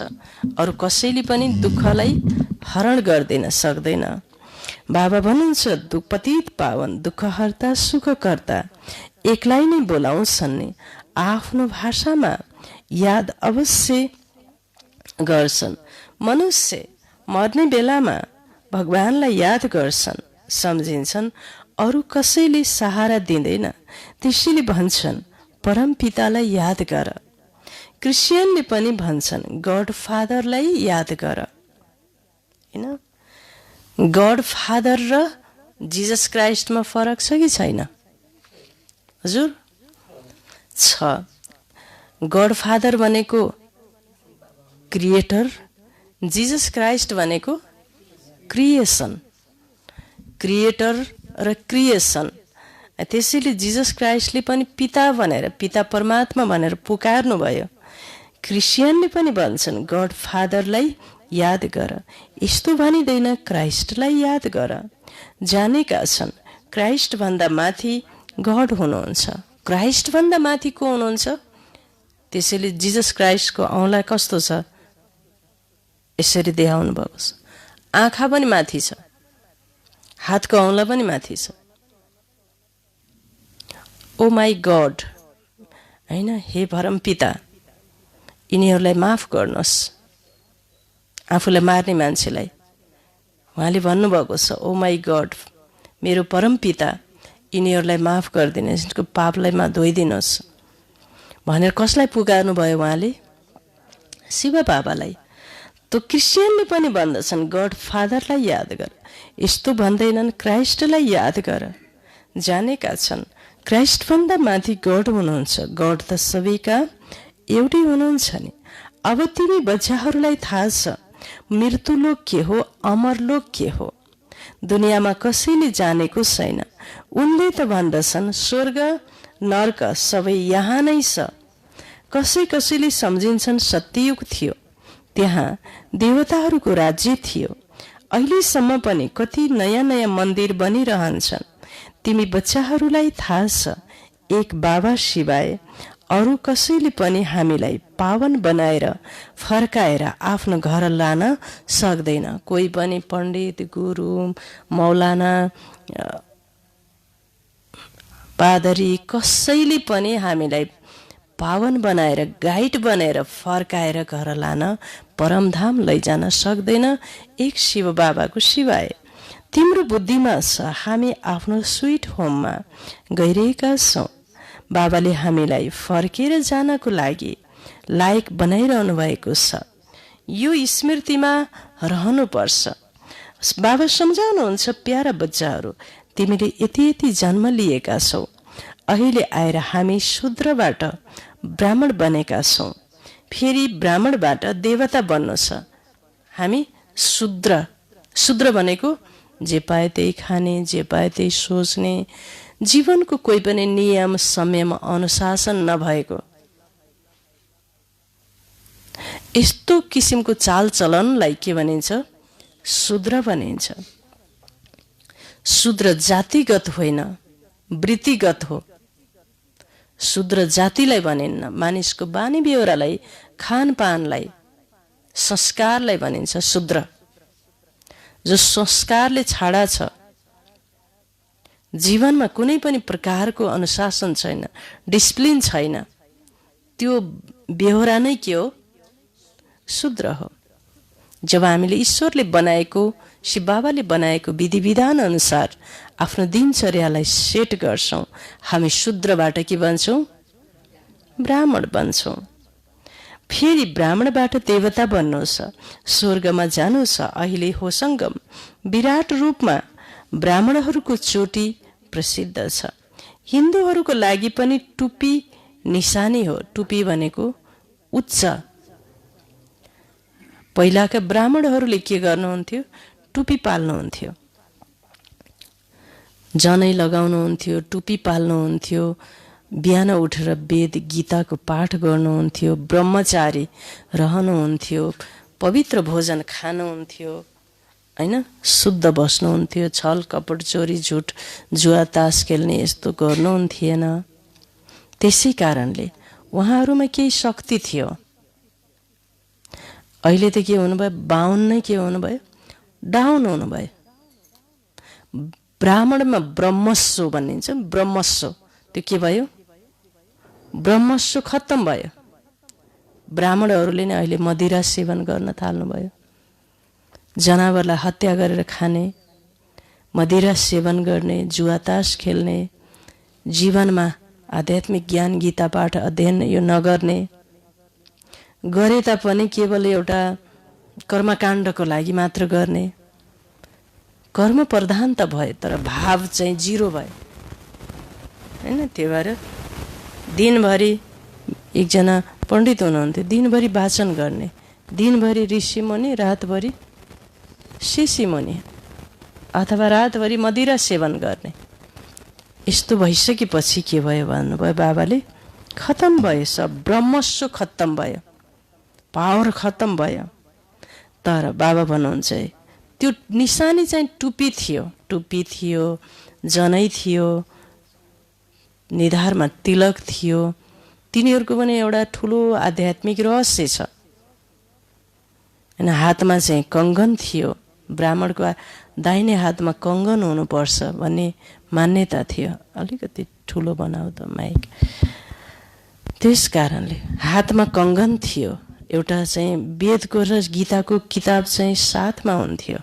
S2: अरू कसैले पनि दुःखलाई हरण गर्दैन सक्दैन। बाबा भन्नुहुन्छ, पतित पावन, दुःखहर्ता, सुखकर्ता एकलाई नै बोलाउँछन् नि। आफ्नो भाषामा याद अवश्य गर्छन्। मनुष्य मर्ने बेलामा भगवानलाई याद गर्छन्, सम्झिन्छन्, अरू कसैले सहारा दिँदैन। त्यसैले भन्छन्, परम पितालाई याद गर। क्रिस्चियनले पनि भन्छन्, गड फादरलाई याद गर। हैन? गड फादर र जिजस क्राइस्टमा फरक छ कि छैन? हजुर छ। गड फादर भनेको क्रिएटर, जिजस क्राइस्ट भनेको क्रिएसन। क्रिएटर र क्रिएसन। त्यसैले जिजस क्राइस्टले पनि पिता भनेर, पिता परमात्मा भनेर पुकार्नु भयो। क्रिस्चियनले पनि भन्छन्, गड फादरलाई याद गर। यस्तो भनिँदैन, क्राइस्टलाई याद गर। जानेका छन् क्राइस्ट भन्दा माथि गड हुनुहुन्छ। क्राइस्ट भन्दा माथि को हुनुहुन्छ? त्यसैले जिजस क्राइस्टको औँला कस्तो छ? यसरी देखाउनु भएको छ। आँखा पनि माथि छ, हातको औँला पनि माथि छ। ओ माई गड, हैन? हे परम पिता, यिनीहरूलाई माफ गर्नुहोस्। आफूलाई मार्ने मान्छेलाई उहाँले भन्नुभएको छ, ओ माई गड, मेरो परम पिता, यिनीहरूलाई माफ गरिदिनुहोस्, यिनको पापलाई धोइदिनुहोस् भनेर कसलाई पुकार्नु भयो उहाँले? शिव बाबालाई। त क्रिस्चियनले पनि भन्दछन्, गड फादरलाई याद गर। यस्तो भन्दैनन्, क्राइस्टलाई याद गर। जानेका छन् क्राइस्टभन्दा माथि गड हुनुहुन्छ। गड त सबैका एउटै हुनुहुन्छ नि। अब तिमी बच्चाहरूलाई थाहा छ मृत्युलोक के हो, अमरलोक के हो। दुनियाँमा कसैले जानेको छैन। उनले त भन्दछन्, स्वर्ग नर्क सबै यहाँ नै छ। कसै कसैले सम्झिन्छन् सत्ययुग थियो, त्यहाँ देवताहरूको राज्य थियो। अहिलेसम्म पनि कति नयाँ नयाँ मन्दिर बनिरहन्छन्। तिमी बच्चाहरूलाई थाहा छ, एक बाबा सिवाय अरू कसैले पनि हामीलाई पावन बनाएर फर्काएर आफ्नो घर लान सक्दैन। कोही पनि पण्डित, गुरु, मौलाना, पादरी कसैले पनि हामीलाई पावन बनाएर, गाइड बनाएर फर्काएर घर लान, परमधाम लैजान सक्दैन एक शिव बाबाको सिवाय। तिम्रो बुद्धिमा छ, हामी आफ्नो स्विट होममा गइरहेका छौँ। बाबाले हामीलाई फर्केर जानको लागि लायक बनाइरहनु भएको छ। यो स्मृतिमा रहनुपर्छ। बाबा सम्झाउनुहुन्छ, प्यारा बच्चाहरू, तिमीले यति यति जन्म लिएका छौ। अहिले आएर हामी शूद्रबाट ब्राह्मण बनेका छौँ, फेरि ब्राह्मणबाट देवता बन्नु छ। हामी शूद्र। शूद्र भनेको जे पाए त्यही खाने, जे पाए त्यही सोच्ने, जीवनको कोही पनि नियम संयम अनुशासन नभएको, यस्तो किसिमको चालचलनलाई के भनिन्छ? शूद्र भनिन्छ। शूद्र जातिगत होइन, वृत्तिगत हो। शूद्र जातिलाई भनिन्न, मानिसको बानी बेहोरालाई, खानपानलाई, संस्कारलाई भनिन्छ शूद्र। जो संस्कारले छाडा छ, जीवनमा कुनै पनि प्रकारको अनुशासन छैन, डिसिप्लिन छैन, त्यो बेहोरा नै के हो? शूद्र हो। जब हामीले ईश्वरले बनाएको, शिव बाबाले बनाएको विधि विधान अनुसार आफ्नो दिनचर्यालाई सेट गर्छौं, हामी शूद्रबाट के बन्छौं? ब्राह्मण बन्छौं। फेरि ब्राह्मणबाट देवता बन्नु छ, स्वर्गमा जानु छ। अहिले होसङ्गम विराट रूपमा ब्राह्मणहरूको चोटी प्रसिद्ध छ। हिन्दूहरूको लागि पनि टुपी निशानी हो। टुपी भनेको उच्च। पहिलाका ब्राह्मणहरूले के गर्नुहुन्थ्यो? टुपी पाल्नुहुन्थ्यो, जनै लगाउनुहुन्थ्यो, टुपी पाल्नुहुन्थ्यो, बिहान उठेर वेद गीताको पाठ गर्नुहुन्थ्यो, ब्रह्मचारी रहनुहुन्थ्यो, पवित्र भोजन खानुहुन्थ्यो, हैन? शुद्ध बस्नुहुन्थ्यो, छल कपट चोरी झुट जुवा तास खेल्ने यस्तो गर्नुहुन्थेन। त्यसै कारणले उहाँहरूमा केही शक्ति थियो। अहिले त के हुनुभयो? बाहुन नै के हुनुभयो? डाउन हुनुभयो। ब्राह्मणमा ब्रह्मस्व भनिन्छ। ब्रह्मस्व त्यो के भयो? ब्रह्मस्व खत्तम भयो। ब्राह्मणहरूले नै अहिले मदिरा सेवन गर्न थाल्नुभयो, जनावरलाई हत्या गरेर खाने, मदिरा सेवन गर्ने, जुवातास खेल्ने, जीवनमा आध्यात्मिक ज्ञान गीता पाठ अध्ययन यो नगर्ने, गरे तापनि केवल एउटा कर्मकाण्डको लागि मात्र गर्ने। कर्म प्रधान त भयो तर भाव चाहिँ जिरो भयो, हैन? त्यही भएर दिनभरि एकजना पण्डित हुनुहुन्थ्यो, दिनभरि वाचन गर्ने, दिनभरि ऋषि मुनि, रातभरि शिशि मुनि, अथवा रातभरि मदिरा सेवन गर्ने। यस्तो भइसकेपछि के भयो भन्नुभयो बाबाले? खत्तम भयो, सब ब्रह्मस्व खत्तम भयो, पावर खत्तम भयो। तर बाबा भन्नुहुन्छ त्यो निशानी चाहिँ टुपी थियो। टुपी थियो, जनै थियो, निधारमा तिलक थियो। तिनीहरूको पनि एउटा ठुलो आध्यात्मिक रहस्य छ। होइन, हातमा चाहिँ कङ्गन थियो। ब्राह्मणको दाहिने हातमा कङ्गन हुनुपर्छ भन्ने मान्यता थियो। अलिकति ठुलो बनाऊ त माइक। त्यस कारणले हातमा कङ्गन थियो। एउटा चाहिँ वेदको र गीताको किताब चाहिँ साथमा हुन्थ्यो।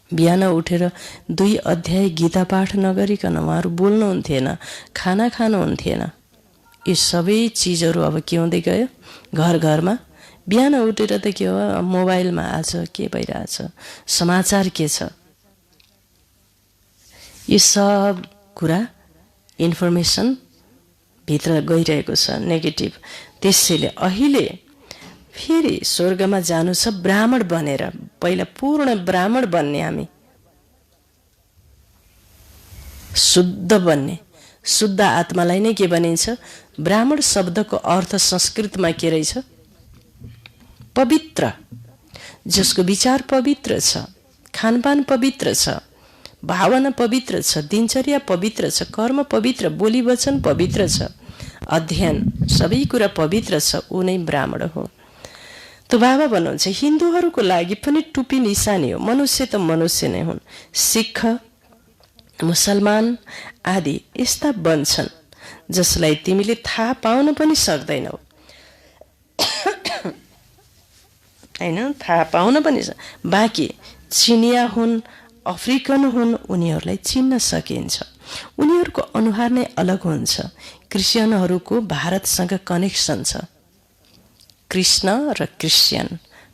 S2: बिहान उठेर 2 अध्याय गीता पाठ नगरिकन उहाँहरू बोल्नुहुन्थेन, खाना खानुहुन्थेन। यो सबै चिजहरू अब के हुँदै गयो? घर घरमा बिहान उठेर त के हो? मोबाइलमा आज के भइरहेछ, समाचार के छ, यो सब कुरा इन्फर्मेसन भित्र गइरहेको छ, नेगेटिभ। त्यसैले अहिले फेरि स्वर्गमा जानु छ ब्राह्मण बनेर। पहिला पूर्ण ब्राह्मण बन्ने, हामी शुद्ध बन्ने। शुद्ध आत्मालाई नै के भनिन्छ? ब्राह्मण शब्दको अर्थ संस्कृतमा के रहेछ? पवित्र, जसको विचार पवित्र छ, खानपान पवित्र छ, भावना पवित्र छ, दिनचर्या पवित्र छ, कर्म पवित्र, बोली वचन पवित्र छ, अध्ययन सबै कुरा पवित्र छ, ऊ नै ब्राह्मण हो। त बाबा भन्नुहुन्छ हिन्दूहरूको लागि पनि टुपी निशानी हो। मनुष्य त मनुष्य नै हुन्। सिख, मुसलमान आदि यस्ता बन्छन् जसलाई तिमीले थाहा पाउन पनि सक्दैनौ, हैन? थाहा पाउन पनि बाँकी चिनिया हुन्, अफ्रिकन हुन्, उनीहरूलाई चिन्न सकिन्छ। उनीहरूको अनुहार नै अलग हुन्छ। क्रिस्चियनहरूको भारतसँग कनेक्सन छ। कृष्ण र क्रिस्चियन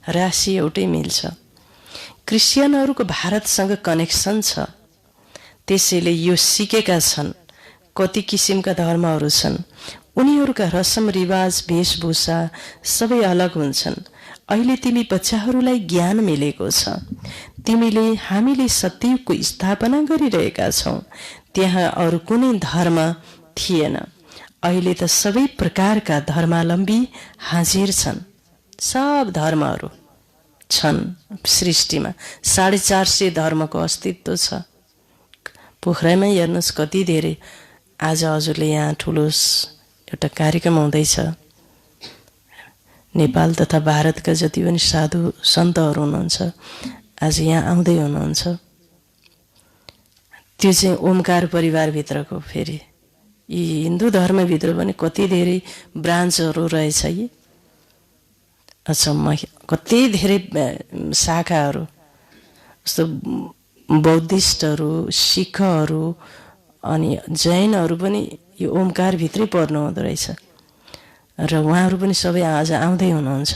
S2: राशि एउटै मिल्छ। क्रिस्चियनहरूको भारतसँग कनेक्सन छ। त्यसैले यो सिकेका छन्। कति किसिमका धर्महरू छन्, उनीहरूका रसम रिवाज वेशभूषा सबै अलग हुन्छन्। अहिले तिमी बच्चाहरूलाई ज्ञान मिलेको छ। हामीले सत्ययुगको स्थापना गरिरहेका छौँ। त्यहाँ अरू कुनै धर्म थिएन। अहिले त सबै प्रकारका धर्मावलम्बी हाजिर छन्। सब धर्महरू छन् सृष्टिमा। 450 धर्मको अस्तित्व छ। पोखरामै हेर्नुहोस् कति धेरै। आज हजुरले यहाँ ठुलो एउटा कार्यक्रम हुँदैछ। नेपाल तथा भारतका जति पनि साधु सन्तहरू हुनुहुन्छ आज यहाँ आउँदै हुनुहुन्छ। त्यो चाहिँ ओमकार परिवारभित्रको। फेरि यी हिन्दू धर्मभित्र पनि कति धेरै ब्रान्चहरू रहेछ यी। अचम्म कति धेरै शाखाहरू। जस्तो बौद्धिस्टहरू, सिखहरू अनि जैनहरू पनि यो ओमकारभित्रै पर्नु हुँदो रहेछ र उहाँहरू पनि सबै आज आउँदै हुनुहुन्छ।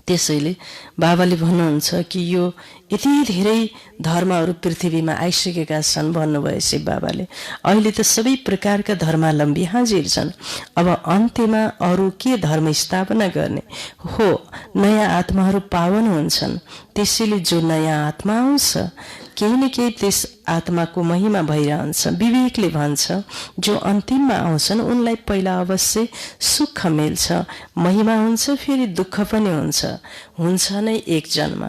S2: त्यसैले बाबाले भन्नुहुन्छ कि यो यति धेरै धर्महरू पृथ्वीमा आइसकेका छन् भन्नुभयो शिव बाबाले। अहिले त सबै प्रकारका धर्मावलम्बी हाजिर छन्। अब अन्त्यमा अरू के धर्म स्थापना गर्ने हो? नयाँ आत्माहरू पावन हुन्छन्। त्यसैले जो नयाँ आत्मा आउँछ केही न केही त्यस आत्माको महिमा भइरहन्छ। विवेकले भन्छ जो अन्तिममा आउँछन् उनलाई पहिला अवश्य सुख मिल्छ, महिमा हुन्छ, फेरि दुःख पनि हुन्छ नै एक जन्म।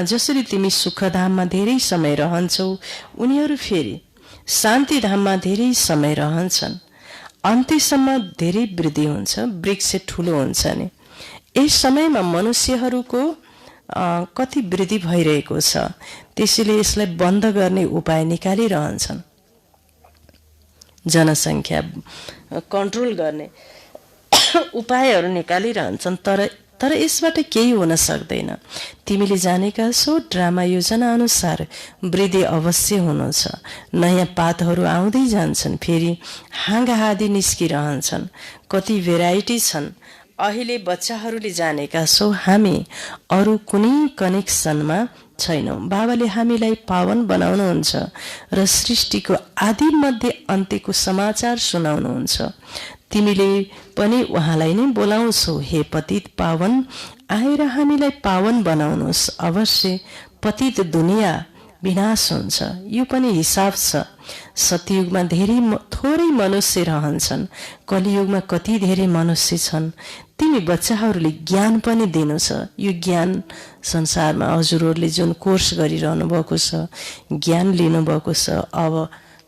S2: जसरी तिमी सुखधाममा धेरै समय रहन्छौ उनीहरू फेरि शान्तिधाममा धेरै समय रहन्छन्। अन्त्यसम्म धेरै वृद्धि हुन्छ, वृक्ष ठुलो हुन्छ नि। यस समयमा मनुष्यहरूको कति वृद्धि भइरहेको छ। त्यसैले यसलाई बन्द गर्ने उपाय निकालिरहन्छन्। जनसङ्ख्या कन्ट्रोल गर्ने उपायहरू निकालिरहन्छन्। तर यसबाट केही हुन सक्दैन। तिमीले जानेका छौ ड्रामा योजना अनुसार वृद्धि अवश्य हुनु छ। नयाँ पातहरू आउँदै जान्छन्, फेरि हाँगाहादी निस्किरहन्छन्। कति भेराइटी छन्। अहिले बच्चाहरूले जानेका छौ हामी अरू कुनै कनेक्सनमा छैनौँ। बाबाले हामीलाई पावन बनाउनुहुन्छ र सृष्टिको आदि मध्य अन्त्यको समाचार सुनाउनुहुन्छ। तिमीले पनि उहाँलाई नै बोलाउँछौ, हे पतित पावन आएर हामीलाई पावन बनाउनुहोस्। अवश्य पतित दुनियाँ विनाश हुन्छ, यो पनि हिसाब छ। सतयुगमा थोरै मनुष्य रहन्छन्, कलियुगमा कति धेरै मनुष्य छन्। तिमी बच्चाहरूले ज्ञान पनि दिनु छ। यो ज्ञान संसारमा हजुरहरूले जुन कोर्स गरिरहनु भएको छ, ज्ञान लिनुभएको छ, अब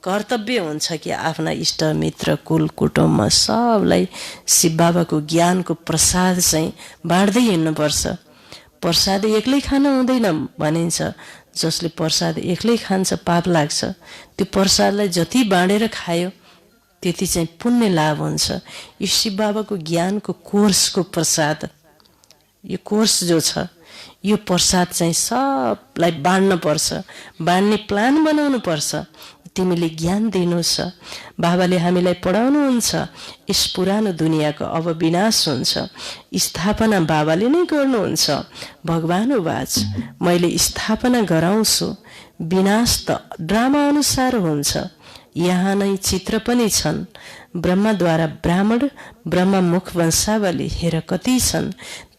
S2: कर्तव्य हुन्छ कि आफ्ना इष्टमित्र कुल कुटुम्बमा सबलाई शिव बाबाको ज्ञानको प्रसाद चाहिँ बाँड्दै हिँड्नुपर्छ। प्रसाद एक्लै खान हुँदैन भनिन्छ। जसले प्रसाद एक्लै खान्छ पाप लाग्छ। त्यो प्रसादलाई जति बाँडेर खायो त्यति चाहिँ पुण्य लाभ हुन्छ। यो शिव बाबाको ज्ञानको कोर्सको प्रसाद, यो कोर्स जो छ यो प्रसाद चाहिँ सबलाई बाँड्न पर्छ, बाँड्ने प्लान बनाउनु पर्छ। तिमीले ज्ञान दिनु छ। बाबाले हामीलाई पढाउनुहुन्छ यस पुरानो दुनियाँको अब विनाश हुन्छ, स्थापना बाबाले नै गर्नुहुन्छ। भगवान उवाच मैले स्थापना गराउँछु, विनाश त ड्रामा अनुसार हुन्छ। यहाँ नै चित्र पनि छन्। ब्रह्मद्वारा ब्राह्मण, ब्रह्ममुख वंशावली हेर कति छन्।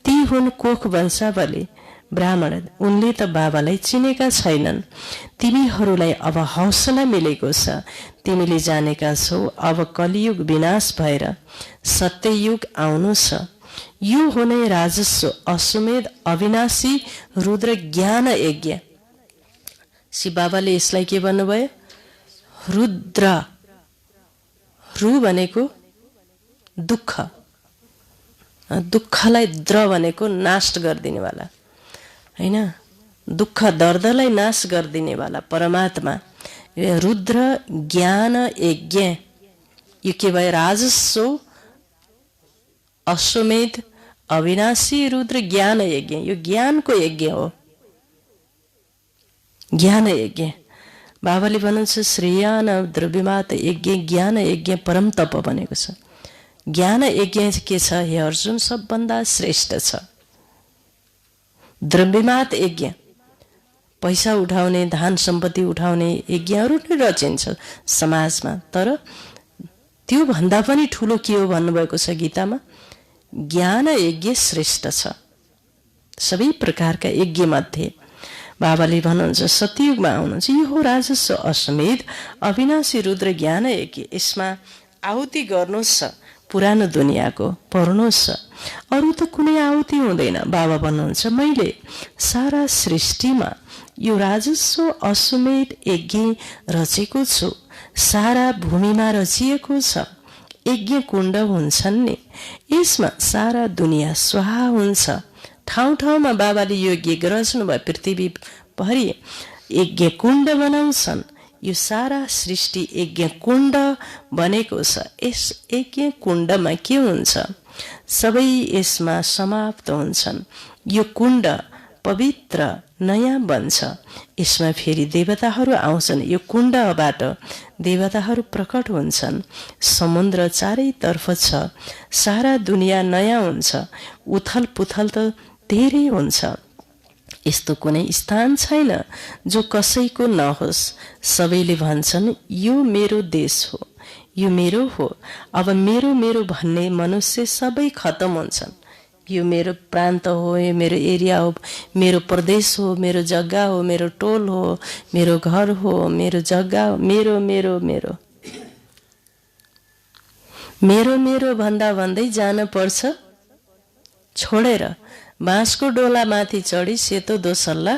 S2: ती हुन् कोख वंशावली ब्राह्मण। उनले त बाबालाई चिनेका छैनन्। तिमीहरूलाई अब हौसला मिलेको छ। तिमीले जानेका छौ अब कलियुग विनाश भएर सत्ययुग आउनु छ। यो हुने राजस्व अश्वमेध अविनाशी रुद्र ज्ञान यज्ञ। शिव बाबाले यसलाई के भन्नुभयो? रुद्र। रु भनेको दुःख, दुःखलाई द्र भनेको नाश गरिदिनेवाला हैन, दुःख दर्दलाई नाश गरिदिनेवाला परमात्मा। रुद्र ज्ञान यज्ञ। यो के भयो? राजस्व अश्वमेध अविनाशी रुद्र ज्ञान यज्ञ। यो ज्ञानको यज्ञ हो, ज्ञान यज्ञ। बाबाले भन्नुहुन्छ श्रेयान द्रव्यमात यज्ञ ज्ञान यज्ञ परम तप भनेको छ। ज्ञान यज्ञ के छ? हे अर्जुन सबभन्दा श्रेष्ठ छ। द्रव्यमात यज्ञ, पैसा उठाउने, धन सम्पत्ति उठाउने यज्ञहरू नै रचिन्छ समाजमा। तर त्यो भन्दा पनि ठुलो के हो भन्नुभएको छ गीतामा? ज्ञान यज्ञ श्रेष्ठ छ सबै प्रकारका यज्ञ मध्ये। बाबाले भन्नुहुन्छ सतयुगमा आउनुहुन्छ। यो हो राजस्व अश्वमेध अविनाशी रुद्र ज्ञान यज्ञ। यसमा आहुति गर्नुहोस्, पुरानो दुनियाँको पर्नुहोस्। अरू त कुनै आहुति हुँदैन। बाबा भन्नुहुन्छ मैले सारा सृष्टिमा यो राजस्व अश्वमेध यज्ञ रचेको छु। सारा भूमिमा रचिएको छ। यज्ञ कुण्ड हुन्छन् नि, यसमा सारा दुनियाँ स्वाहा हुन्छ। ठाउँ ठाउँमा बाबाले यो यज्ञ रच्नुभयो। पृथ्वी भरि यज्ञ कुण्ड बनाउँछन्। यो सारा सृष्टि यज्ञ कुण्ड बनेको छ। यस यज्ञ कुण्डमा के हुन्छ? सबै यसमा समाप्त हुन्छन्। यो कुण्ड पवित्र नयाँ बन्छ। यसमा फेरि देवताहरू आउँछन्। यो कुण्डबाट देवताहरू प्रकट हुन्छन्। समुद्र चारैतर्फ छ। सारा दुनियाँ नयाँ हुन्छ। उथल पुथल त धेरै हुन्छ। यस्तो कुनै स्थान छैन जो कसैको नहोस्। सबैले भन्छन् यो मेरो देश हो, यो मेरो हो। अब मेरो मेरो भन्ने मनुष्य सबै खतम हुन्छन्। यो मेरो प्रान्त हो, यो मेरो एरिया हो, मेरो प्रदेश हो, मेरो जग्गा हो, मेरो टोल हो, मेरो घर हो, मेरो जग्गा हो, मेरो मेरो मेरो मेरो मेरो भन्दा भन्दै जान पर्छ छोडेर। बाँसको डोला माथि चढी सेतो दोसल्ला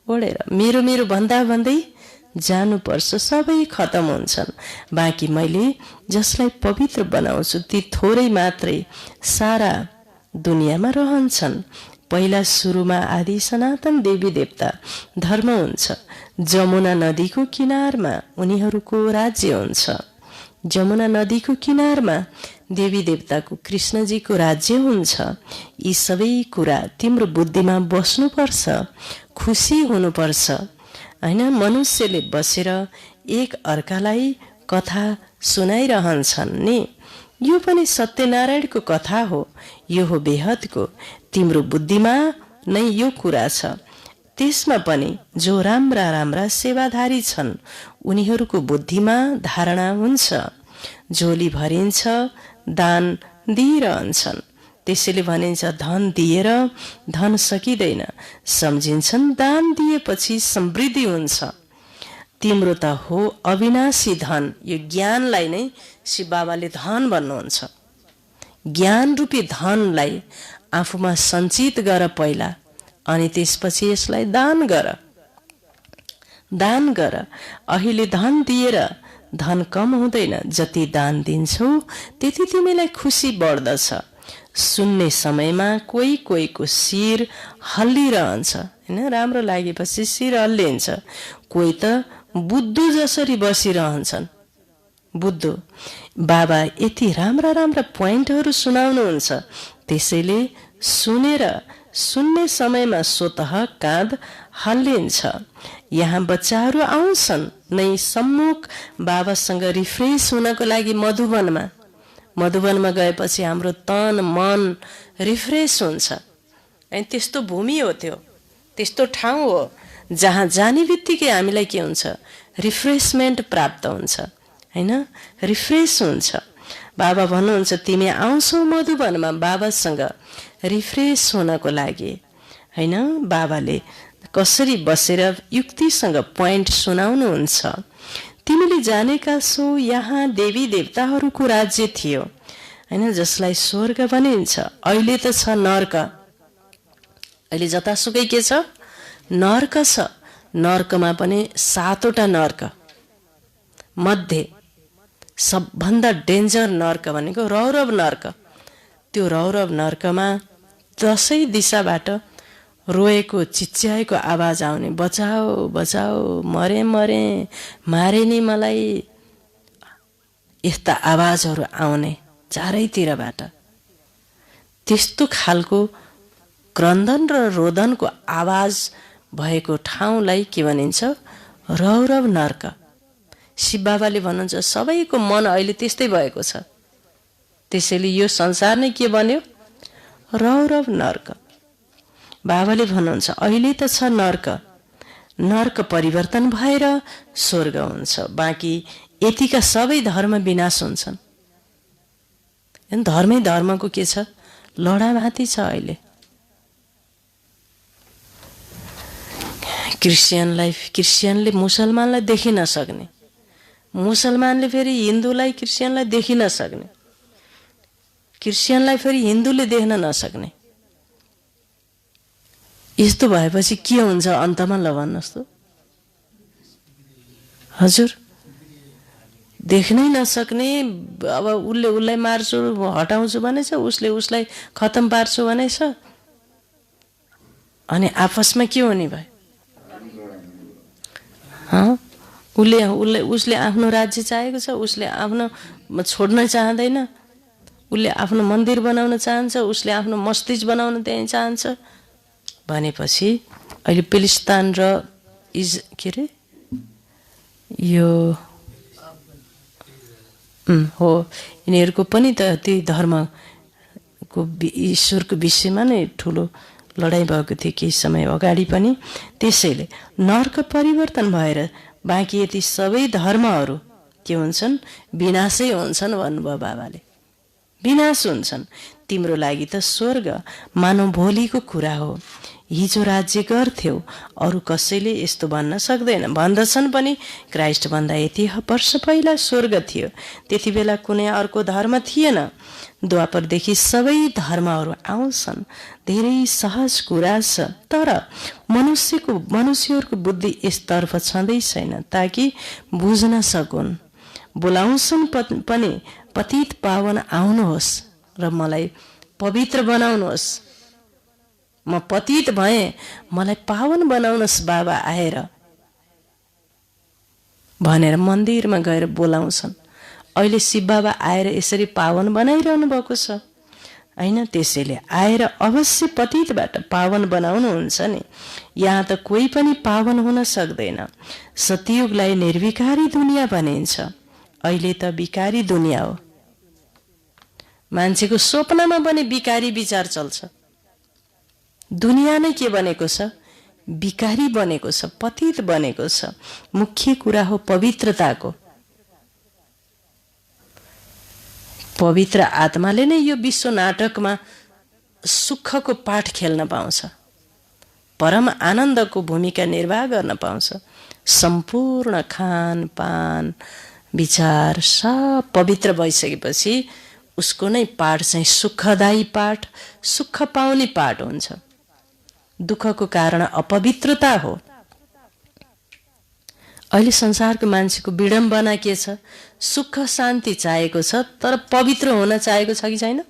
S2: ओढेर मेरो मेरो भन्दा भन्दै जानुपर्छ। सबै खतम हुन्छन्। बाँकी मैले जसलाई पवित्र बनाउँछु ती थोरै मात्रै सारा दुनियाँमा रहन्छन्। पहिला सुरुमा आदि सनातन देवी देवता धर्म हुन्छ। जमुना नदीको किनारमा उनीहरूको राज्य हुन्छ। जमुना नदीको किनारमा देवी देवताको कृष्णजीको राज्य हुन्छ। यी सबै कुरा तिम्रो बुद्धिमा बस्नुपर्छ। खुसी हुनुपर्छ हैन। मनुष्यले बसेर एक अर्कालाई कथा सुनाइरहन्छन् नि। यो पनि सत्यनारायणको कथा हो। यो हो बेहदको। तिम्रो बुद्धिमा नै यो कुरा छ। त्यसमा पनि जो राम्रा राम्रा सेवाधारी छन् उनीहरूको बुद्धिमा धारणा हुन्छ। झोली भरिन्छ, दान दिइरहन्छन्। त्यसैले भनिन्छ धन दिएर धन सकिँदैन। सम्झिन्छन् दान दिएपछि समृद्धि हुन्छ। तिम्रो त हो अविनाशी धन। यो ज्ञानलाई नै शिव बाबाले धन भन्नुहुन्छ। ज्ञान रूपी धनलाई आफूमा सञ्चित गर पहिला, अनि त्यसपछि यसलाई दान गर। दान गर। अहिले धन दिएर धन कम हुँदैन। जति दान दिन्छौ त्यति तिमीलाई खुसी बढ्दछ। सुन्ने समयमा कोही कोहीको शिर हल्लिरहन्छ हैन। राम्रो लागेपछि शिर हल्लिन्छ। कोही त बुद्धु जसरी बसिरहन्छन्। बुद्धु बाबा यति राम्रा राम्रा पोइन्टहरू सुनाउनुहुन्छ। त्यसैले सुनेर सुन्ने समयमा स्वतः काँध हल्लिन्छ। यहाँ बच्चाहरू आउँछन् नै सम्मुख बाबासँग रिफ्रेस हुनको लागि मधुवनमा। मधुवनमा गएपछि हाम्रो तन मन रिफ्रेस हुन्छ। अनि त्यस्तो भूमि हो त्यो, त्यस्तो ठाउँ हो जहाँ जाने बित्तिकै हामीलाई के हुन्छ? रिफ्रेसमेन्ट प्राप्त हुन्छ हैन। रिफ्रेस हुन्छ। बाबा भन्नुहुन्छ तिमी आउँछौ मधुवनमा बाबासँग रिफ्रेस हुनको लागि हैन। बाबाले कसरी बसेर युक्तिसँग पोइन्ट सुनाउनुहुन्छ। तिमीले जानेका छौ यहाँ देवी देवताहरूको राज्य थियो हैन, जसलाई स्वर्ग भनिन्छ। अहिले त छ नर्क। अहिले जतासुकै के छ? नर्क छ। नर्कमा पनि 7वटा नर्क मध्ये सबभन्दा डेन्जर नर्क भनेको रौरव नर्क। त्यो रौरव नर्कमा 10 दिशाबाट रोएको चिच्याएको आवाज आउने, बचाओ बचाओ, मरे मरे, मारे नि मलाई, यस्ता आवाजहरू आउने चारैतिरबाट। त्यस्तो खालको क्रन्दन र रोदनको आवाज भएको ठाउँलाई के भनिन्छ? रौरव नर्क। शिव बाबाले भन्नुहुन्छ सबैको मन अहिले त्यस्तै भएको छ। त्यसैले यो संसार नै के बन्यो? रौरव नर्क। बाबाले भन्नुहुन्छ अहिले त छ नर्क। नर्क परिवर्तन भएर स्वर्ग हुन्छ। बाँकी यतिका सबै धर्म विनाश हुन्छन्। धर्मै धर्मको के छ? लडामाथि छ अहिले। क्रिस्चियनले मुसलमानलाई देखि नसक्ने, मुसलमानले फेरि हिन्दूलाई क्रिस्चियनलाई देखि नसक्ने, क्रिस्चियनलाई फेरि हिन्दूले देख्न नसक्ने। यस्तो भएपछि के हुन्छ अन्तमा ल भन्नुहोस् त हजुर। देख्नै नसक्ने, अब उसले उसलाई मार्छु हटाउँछु भनेछ, उसले उसलाई खतम पार्छु भनेछ, अनि आपसमा के हुने भयो? उसले आफ्नो राज्य चाहेको छ, उसले आफ्नो छोड्न चाहँदैन, उसले आफ्नो मन्दिर बनाउन चाहन्छ, उसले आफ्नो मस्जिद बनाउन त्यही चाहन्छ भनेपछि अहिले फिलिस्तीन र के अरे यो हो, यिनीहरूको पनि त त्यही धर्मको ईश्वरको विषयमा नै ठुलो लडाइँ भएको थियो केही समय अगाडि पनि। त्यसैले नर्क परिवर्तन भएर बाँकी यति सबै धर्महरू के हुन्छन्? विनाशै हुन्छन् भन्नुभयो बाबाले, विनाश हुन्छन्। तिम्रो लागि त स्वर्ग मानव भोलिको कुरा हो। हिजो राज्य गर्थ्यौ, अरू कसैले यस्तो भन्न सक्दैन। भन्दछन् पनि क्राइस्टभन्दा यति वर्ष पहिला स्वर्ग थियो, त्यति बेला कुनै अर्को धर्म थिएन। द्वापरदेखि सबै धर्महरू आउँछन्, धेरै सहज कुरा छ। तर मनुष्यहरूको बुद्धि यसतर्फ छँदै छैन ताकि बुझ्न सकुन्। बोलाउँछन् पनि पतित पावन आउनुहोस् र मलाई पवित्र बनाउनुहोस्। म पतित भएँ, मलाई पावन बनाउनुहोस् बाबा आएर भनेर मन्दिरमा गएर बोलाउँछन्। अहिले शिव बाबा आएर यसरी पावन बनाइरहनु भएको छ हैन? त्यसैले आएर अवश्य पतितबाट पावन बनाउनुहुन्छ नि। यहाँ त कोही पनि पावन हुन सक्दैन। सतयुगलाई निर्विकारी दुनियाँ भनिन्छ, अहिले त विकारी दुनियाँ हो। मान्छेको स्वप्नमा पनि विकारी विचार चल्छ। दुनियाँ नै के बनेको छ? विकारी बनेको छ, पतित बनेको छ। मुख्य कुरा हो पवित्रताको। पवित्र आत्माले नै यो विश्व नाटकमा सुखको पाठ खेल्न पाउँछ, परम आनन्दको भूमिका निर्वाह गर्न पाउँछ। सम्पूर्ण खानपान विचार सब पवित्र भइसकेपछि उसको नै पाठ चाहिँ सुखदायी पाठ, सुख पाउने पाठ हुन्छ। दुःखको कारण अपवित्रता हो। अहिले संसारको मान्छेको विडम्बना के छ? सुख शान्ति चाहेको छ तर पवित्र हुन चाहेको छ कि छैन?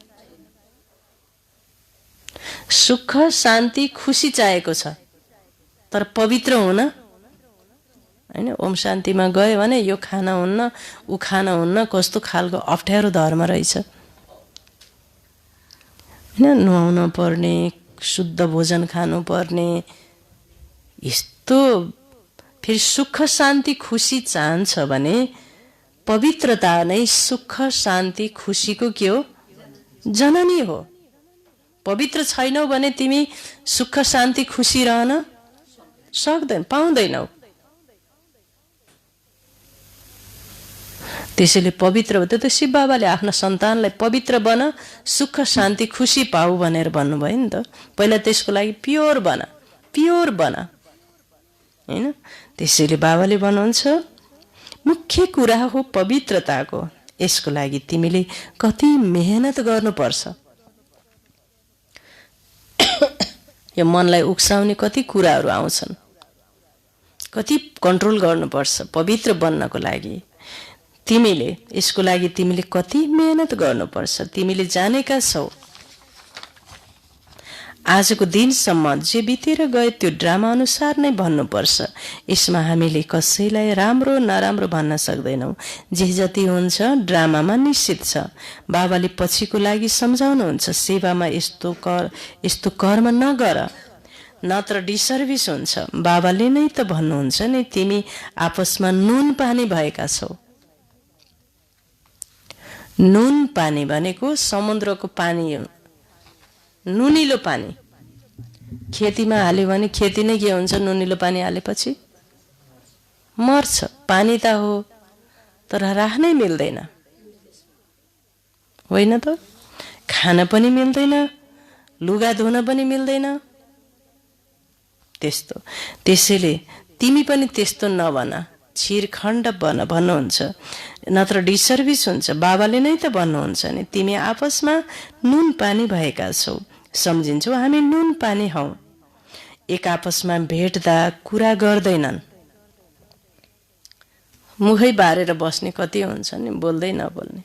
S2: सुख शान्ति खुसी चाहेको छ तर पवित्र हुन हैन। ओम शान्तिमा गयो भने यो खाना हुन्न, ऊ खाना हुन्न, कस्तो खालको अप्ठ्यारो धर्म रहेछ हैन। नुहाउन पर्ने, शुद्ध भोजन खानु पर्ने, यस्तो फेरि सुख शान्ति खुसी चाहन्छ भने पवित्रता नै सुख शान्ति खुसीको के हो? जननी हो। पवित्र छैनौ भने तिमी सुख शान्ति खुसी रहन सक्दैन, पाउँदैनौ। त्यसैले पवित्र हो। त्यो त शिव बाबाले आफ्ना सन्तानलाई पवित्र बन, सुख शान्ति खुसी पाऊ भनेर भन्नुभयो नि त। पहिला त्यसको लागि प्योर बन, प्योर बन हैन। त्यसैले बाबाले भन्नुहुन्छ मुख्य कुरा हो पवित्रताको। यसको लागि तिमीले कति मेहनत गर्नुपर्छ। यो मनलाई उक्साउने कति कुराहरू आउँछन्, कति कन्ट्रोल गर्नुपर्छ पवित्र बन्नको लागि। तिमीले यसको लागि तिमीले कति मेहनत गर्नुपर्छ, तिमीले जानेका छौ। आजको दिनसम्म जे बितेर गयो त्यो ड्रामा अनुसार नै भन्नुपर्छ। यसमा हामीले कसैलाई राम्रो नराम्रो भन्न सक्दैनौँ। जे जति हुन्छ ड्रामामा निश्चित छ। बाबाले पछिको लागि सम्झाउनुहुन्छ, सेवामा यस्तो कर्म नगर नत्र डिसर्भिस हुन्छ। बाबाले नै त भन्नुहुन्छ नि, तिमी आपसमा नुन पानी भएका छौ। नुन पानी भनेको समुद्रको पानी हो, नुनिलो पानी। खेतीमा हाल्यो भने खेती नै के हुन्छ? नुनिलो पानी हालेपछि मर्छ। पानी त हो तर राख्नै मिल्दैन, होइन त? खान पनि मिल्दैन, लुगा धुन पनि मिल्दैन। त्यस्तो। त्यसैले तिमी पनि त्यस्तो नबन। छिरखण्ड भन्नुहुन्छ, नत्र डिसर्भिस हुन्छ। बाबाले नै त भन्नुहुन्छ नि, तिमी आपसमा नुन पानी भएका छौ। सम्झिन्छौ हामी नुन पानी हौ। एक आपसमा भेट्दा कुरा गर्दैनन्, मुखै बारेर बस्ने कति हुन्छ नि, बोल्दै नबोल्ने।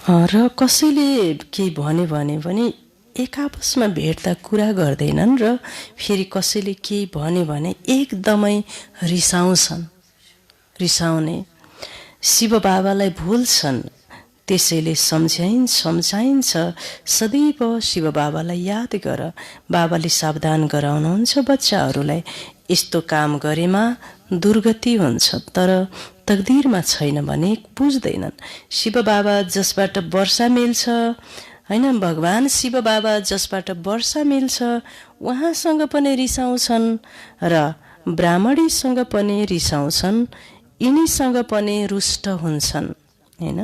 S2: र कसैले केही भन्यो भने पनि एक आपसमा भेट्दा कुरा गर्दैनन् र फेरि कसैले केही भन्यो भने एकदमै रिसाउँछन्। रिसाउने शिव बाबालाई भुल्छन्। त्यसैले सम्झाइन्छ सदैव शिव बाबालाई याद गर। बाबाले सावधान गराउनुहुन्छ बच्चाहरूलाई, यस्तो काम गरेमा दुर्गति हुन्छ, तर तकदिरमा छैन भने बुझ्दैनन्। शिव बाबा जसबाट वर्षा मिल्छ हैन, भगवान शिव बाबा जसबाट वर्षा मिल्छ उहाँसँग पनि रिसाउँछन् र ब्राह्मणीसँग पनि रिसाउँछन्, यिनीसँग पनि रुष्ट हुन्छन् हैन।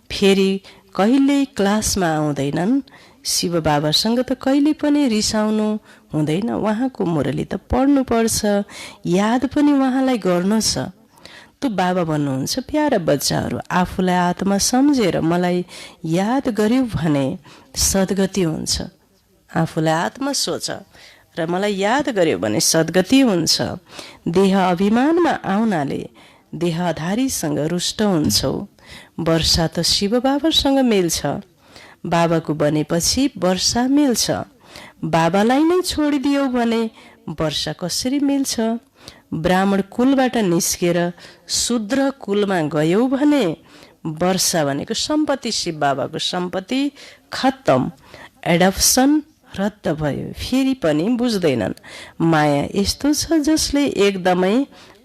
S2: फेरि कहिल्यै क्लासमा आउँदैनन्। शिव बाबासँग त कहिले पनि रिसाउनु हुँदैन, उहाँको मुरली त पढ्नुपर्छ, याद पनि उहाँलाई गर्नु छ। त बाबा भन्नुहुन्छ, प्यारा बच्चाहरू, आफूलाई आत्मा सम्झेर मलाई याद गर्यो भने सद्गति हुन्छ। आफूलाई आत्मा सोच र मलाई याद गर्यो भने सद्गति हुन्छ। देह अभिमानमा आउनाले देहधारीसँग रुष्ट हुन्छौ। वर्षा त शिव बाबासँग मिल्छ। बाबाको बनेपछि वर्षा मिल्छ। बाबालाई नै छोडिदियो भने वर्षा कसरी मिल्छ? ब्राह्मण कुलबाट निस्केर शूद्र कुलमा गयौ भने वर्षा भनेको सम्पत्ति, शिव बाबाको सम्पत्ति खत्तम, एडप्सन रद्द भयो। फेरि पनि बुझ्दैनन्। माया यस्तो छ जसले एकदमै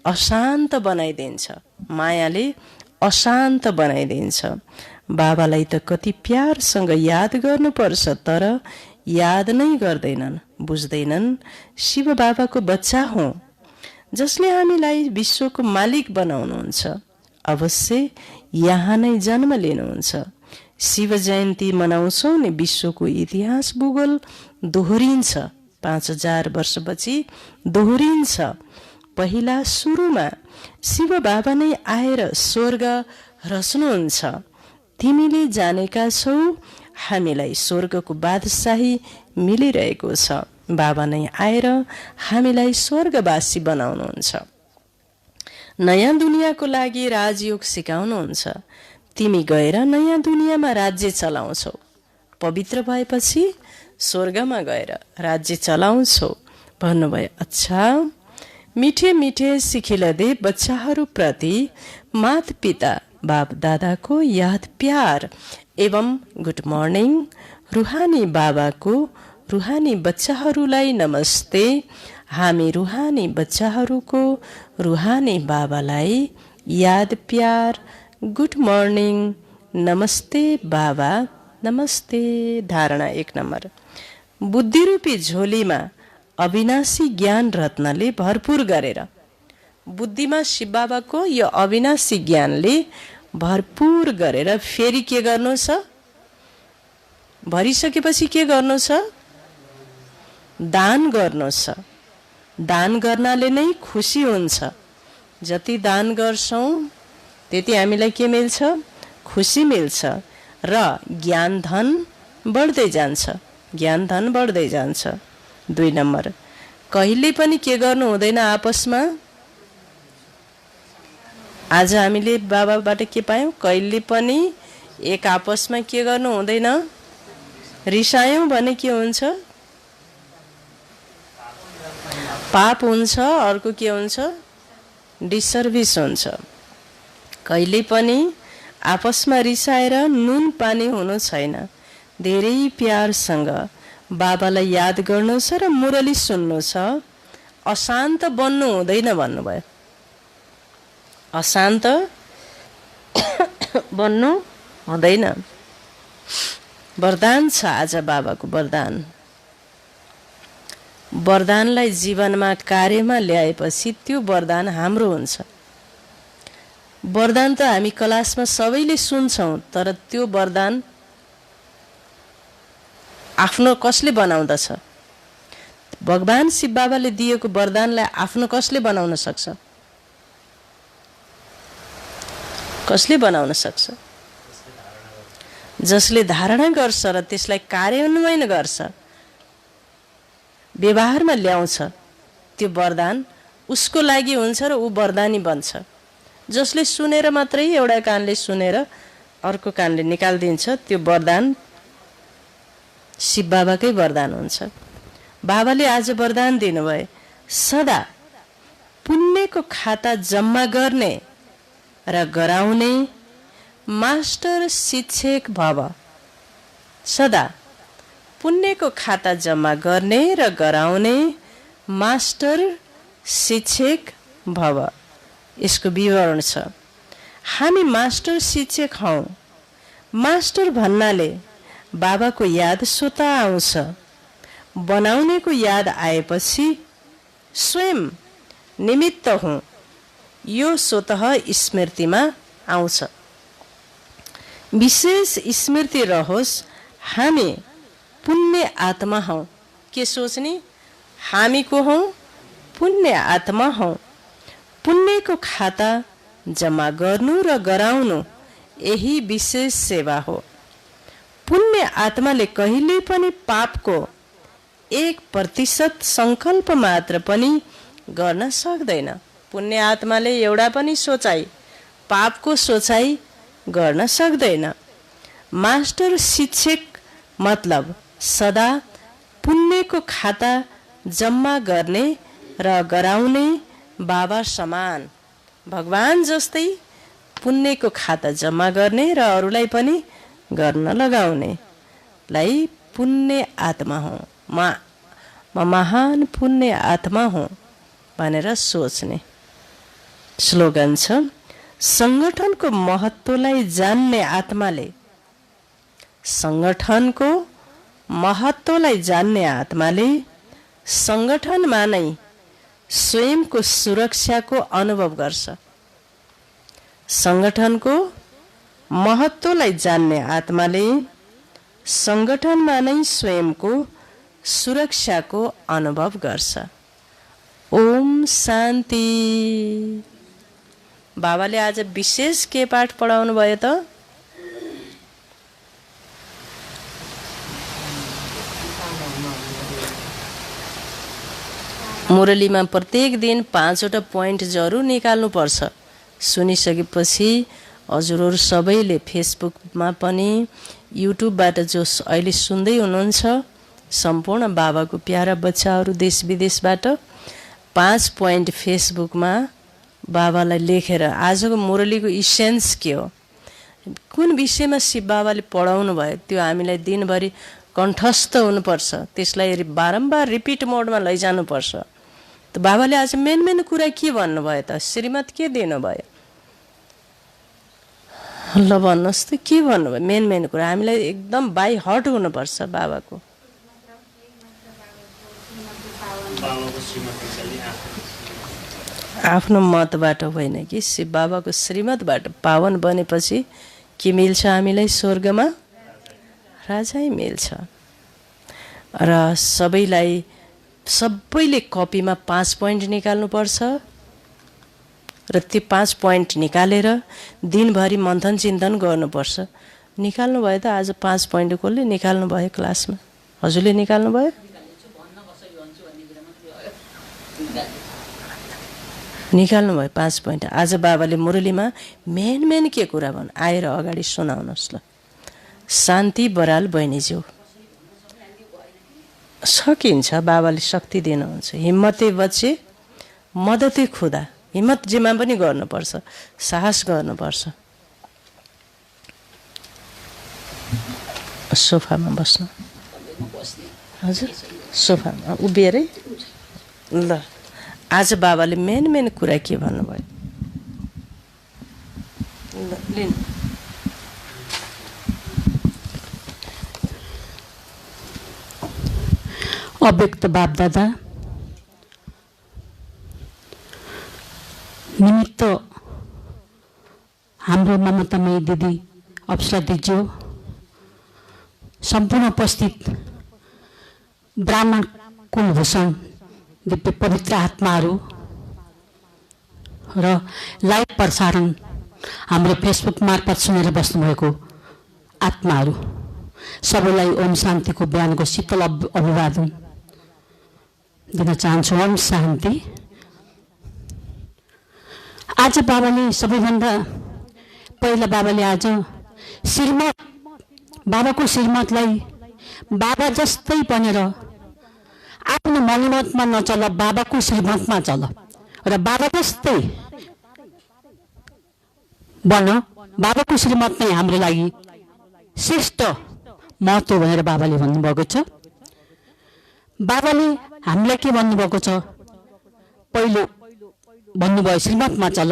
S2: अशान्त बनाइदिन्छ। मायाले अशान्त बनाइदिन्छ। बाबालाई त कति प्यारसँग याद गर्नुपर्छ, तर याद नै गर्दैनन्, बुझ्दैनन्। शिव बाबाको बच्चा हौं, जसले हामीलाई विश्वको मालिक बनाउनुहुन्छ। अवश्य यहाँ नै जन्म लिनुहुन्छ। शिव जयन्ती मनाउँछौ नि, विश्वको इतिहास भूगोल दोहोरिन्छ। 5000 वर्षपछि दोहोरिन्छ। पहिला सुरुमा शिव बाबा नै आएर स्वर्ग रच्नुहुन्छ। तिमीले जानेका छौ हामीलाई स्वर्गको बादशाही मिलिरहेको छ। बाबा नै आएर हामीलाई स्वर्गवासी बनाउनुहुन्छ। नयाँ दुनियाँको लागि राजयोग सिकाउनुहुन्छ। तिमी गएर नयाँ दुनियाँमा राज्य चलाउँछौ। पवित्र भएपछि स्वर्गमा गएर राज्य चलाउँछौ भन्नुभयो। अच्छा, मिठे मिठे सिखिलदे बच्चाहरूप्रति माता पिता बाप दादाको याद प्यार एवं गुड मर्निङ। रुहानी बाबाको रुहानी बच्चाहरूलाई नमस्ते। हामी रुहानी बच्चाहरूको रुहानी बाबालाई याद प्यार, गुड मर्निङ, नमस्ते बाबा, नमस्ते। धारणा 1 नम्बर। बुद्धिरूपी झोलीमा अविनाशी ज्ञान रत्नले भरपूर गरेर, बुद्धिमा शिव बाबाको यो अविनाशी ज्ञानले भरपूर गरेर फेरि के गर्नु छ? भरिसकेपछि के गर्नु छ? दान गर्नु छ। दान गर्नाले नै खुसी हुन्छ। जति दान गर्छौं त्यति हामीलाई के मिल्छ? खुसी मिल्छ र ज्ञान धन बढ्दै जान्छ। ज्ञान धन बढ्दै जान्छ। 2 नम्बर। कहिले पनि के गर्नु हुँदैन आपसमा। आज हामीले बाबाबाट के पायौं? कहिले पनि एक आपसमा के गर्नु हुँदैन। रिसायौं भने के हुन्छ? पाप हुन्छ। अर्को के हुन्छ? डिसर्भिस हुन्छ। कहिले पनि आपसमा रिसाएर नुन पानी हुनु छैन। धेरै प्यारसँग बाबालाई याद गर्नु छ र मुरली सुन्नु छ। अशान्त बन्नु हुँदैन भन्नुभयो। अशान्त बन्नु हुँदैन। वरदान छ आज बाबाको वरदान। वरदानलाई जीवनमा कार्यमा ल्याएपछि त्यो वरदान हाम्रो हुन्छ। वरदान त हामी क्लासमा सबैले सुन्छौं, तर त्यो वरदान आफ्नो कसले बनाउँदछ? भगवान शिव बाबाले दिएको वरदानलाई आफ्नो कसले बनाउन सक्छ? कसले बनाउन सक्छ? जसले धारणा गर्छ र त्यसलाई कार्यान्वयन गर्छ, व्यवहारमा ल्याउँछ, त्यो वरदान उसको लागि हुन्छ र ऊ वरदानी बन्छ। जसले सुनेर मात्रै एउटा कानले सुनेर अर्को कानले निकालिदिन्छ, त्यो वरदान शिव बाबाकै वरदान हुन्छ। बाबाले आज वरदान दिनुभयो, सदा पुण्यको खाता जम्मा गर्ने र गराउने मास्टर शिक्षक भव। सदा पुण्यको खाता जम्मा गर्ने र गराउने मास्टर शिक्षक भव। यसको विवरण छ, हामी मास्टर शिक्षक हौं। मास्टर भन्नाले बाबाको याद स्वतः आउँछ। बनाउनेको याद आएपछि स्वयं निमित्त हुँ, यो स्वतः स्मृतिमा आउँछ। विशेष स्मृति रहोस्, हामी पुण्य आत्मा हौं। के सोच्ने? हामी को हौं? पुण्य आत्मा हौं। पुण्यको खाता जम्मा गर्नु र गराउनु यही विशेष सेवा हो। पुण्य आत्माले कहिले पनि पापको 1% संकल्प मात्र पनि गर्न सक्दैन। पुण्य आत्माले एउटा पनि सोचाइ, पापको सोचाइ गर्न सक्दैन। मास्टर शिक्षक मतलब सदा पुण्यको खाता जम्मा गर्ने र गराउने बाबा समान। भगवान जस्तै पुण्यको खाता जम्मा गर्ने र अरूलाई पनि गर्न लगाउनेलाई पुण्य आत्मा हो। म महान पुण्य आत्मा हो भनेर सोच्ने। स्लोगन छ, संगठनको महत्त्वलाई जान्ने आत्माले, संगठनको महत्त्वलाई जान्ने आत्माले संगठनमा नै स्वयंको सुरक्षाको अनुभव गर्छ। संगठनको महत्त्वलाई जान्ने आत्माले संगठनमा नै स्वयंको सुरक्षाको अनुभव गर्छ। ओम शान्ति। बाबाले आज विशेष के पाठ पढाउनु भयो त? मुरलीमा प्रत्येक दिन 5वटा पोइन्ट जरुर निकाल्नुपर्छ। सुनिसकेपछि हजुरहरू सबैले फेसबुकमा पनि युट्युबबाट जो अहिले सुन्दै हुनुहुन्छ, सम्पूर्ण बाबाको प्यारा बच्चाहरू देश विदेशबाट 5 पोइन्ट फेसबुकमा बाबालाई लेखेर आजको मुरलीको इसेन्स के हो, कुन विषयमा शिव बाबाले पढाउनु भयो, त्यो हामीलाई दिनभरि कण्ठस्थ हुनुपर्छ। त्यसलाई बारम्बार रिपिट मोडमा लैजानुपर्छ। त बाबाले आज मेन कुरा के भन्नुभयो त? श्रीमत के दिनुभयो? ल भन्नुहोस् त, के भन्नुभयो? मेन कुरा हामीलाई एकदम बाई हर्ट हुनुपर्छ बाबाको। आफ्नो मतबाट होइन कि शिव बाबाको श्रीमतबाट पावन बनेपछि के मिल्छ हामीलाई? स्वर्गमा राजै मिल्छ। र सबैले कपीमा 5 पोइन्ट निकाल्नुपर्छ र त्यो 5 पोइन्ट निकालेर दिनभरि मन्थन चिन्तन गर्नुपर्छ। निकाल्नु भयो त? आज 5 पोइन्ट कसले निकाल्नु भयो क्लासमा? हजुरले निकाल्नु भयो? निकाल्नु भयो 5 पोइन्ट। आज बाबाले मुरलीमा मेन के कुरा भन्नु आएर अगाडि सुनाउनुहोस् ल। शान्ति बराल बहिनीज्यू, सकिन्छ, बाबाले शक्ति दिनुहुन्छ। हिम्मते बच्चे मदते खुदा। हिम्मत जेमा पनि गर्नुपर्छ, साहस गर्नुपर्छ। सोफामा बस्नु। हजुर सोफामा उभिएरै ल। आज बाबाले मेन कुरा के भन्नुभयो? ल लिनु।
S1: अव्यक्त बापदादा, निमित्त हाम्रो ममतामयी दिदी अप्सरा दिज्यू, सम्पूर्ण उपस्थित ब्राह्मण कुलभूषण दिव्य पवित्र आत्माहरू र लाइभ प्रसारण हाम्रो फेसबुक मार्फत सुनेर बस्नुभएको आत्माहरू सबैलाई ओम शान्तिको बिहानको शीतल अभिवादन दिन चाहन्छु। ओम शान्ति। आज बाबाले सबैभन्दा पहिला बाबाले आज श्रीमत बाबाको श्रीमतलाई बाबा जस्तै बनेर आफ्नो मनोमतमा नचल, बाबाको श्रीमतमा चल र बाबा जस्तै बन। बाबाको श्रीमत नै हाम्रो लागि श्रेष्ठ महत्त्व भनेर बाबाले भन्नुभएको छ। बाबाले हामीलाई के भन्नुभएको छ? पहिलो भन्नुभयो श्रीमतमा चल।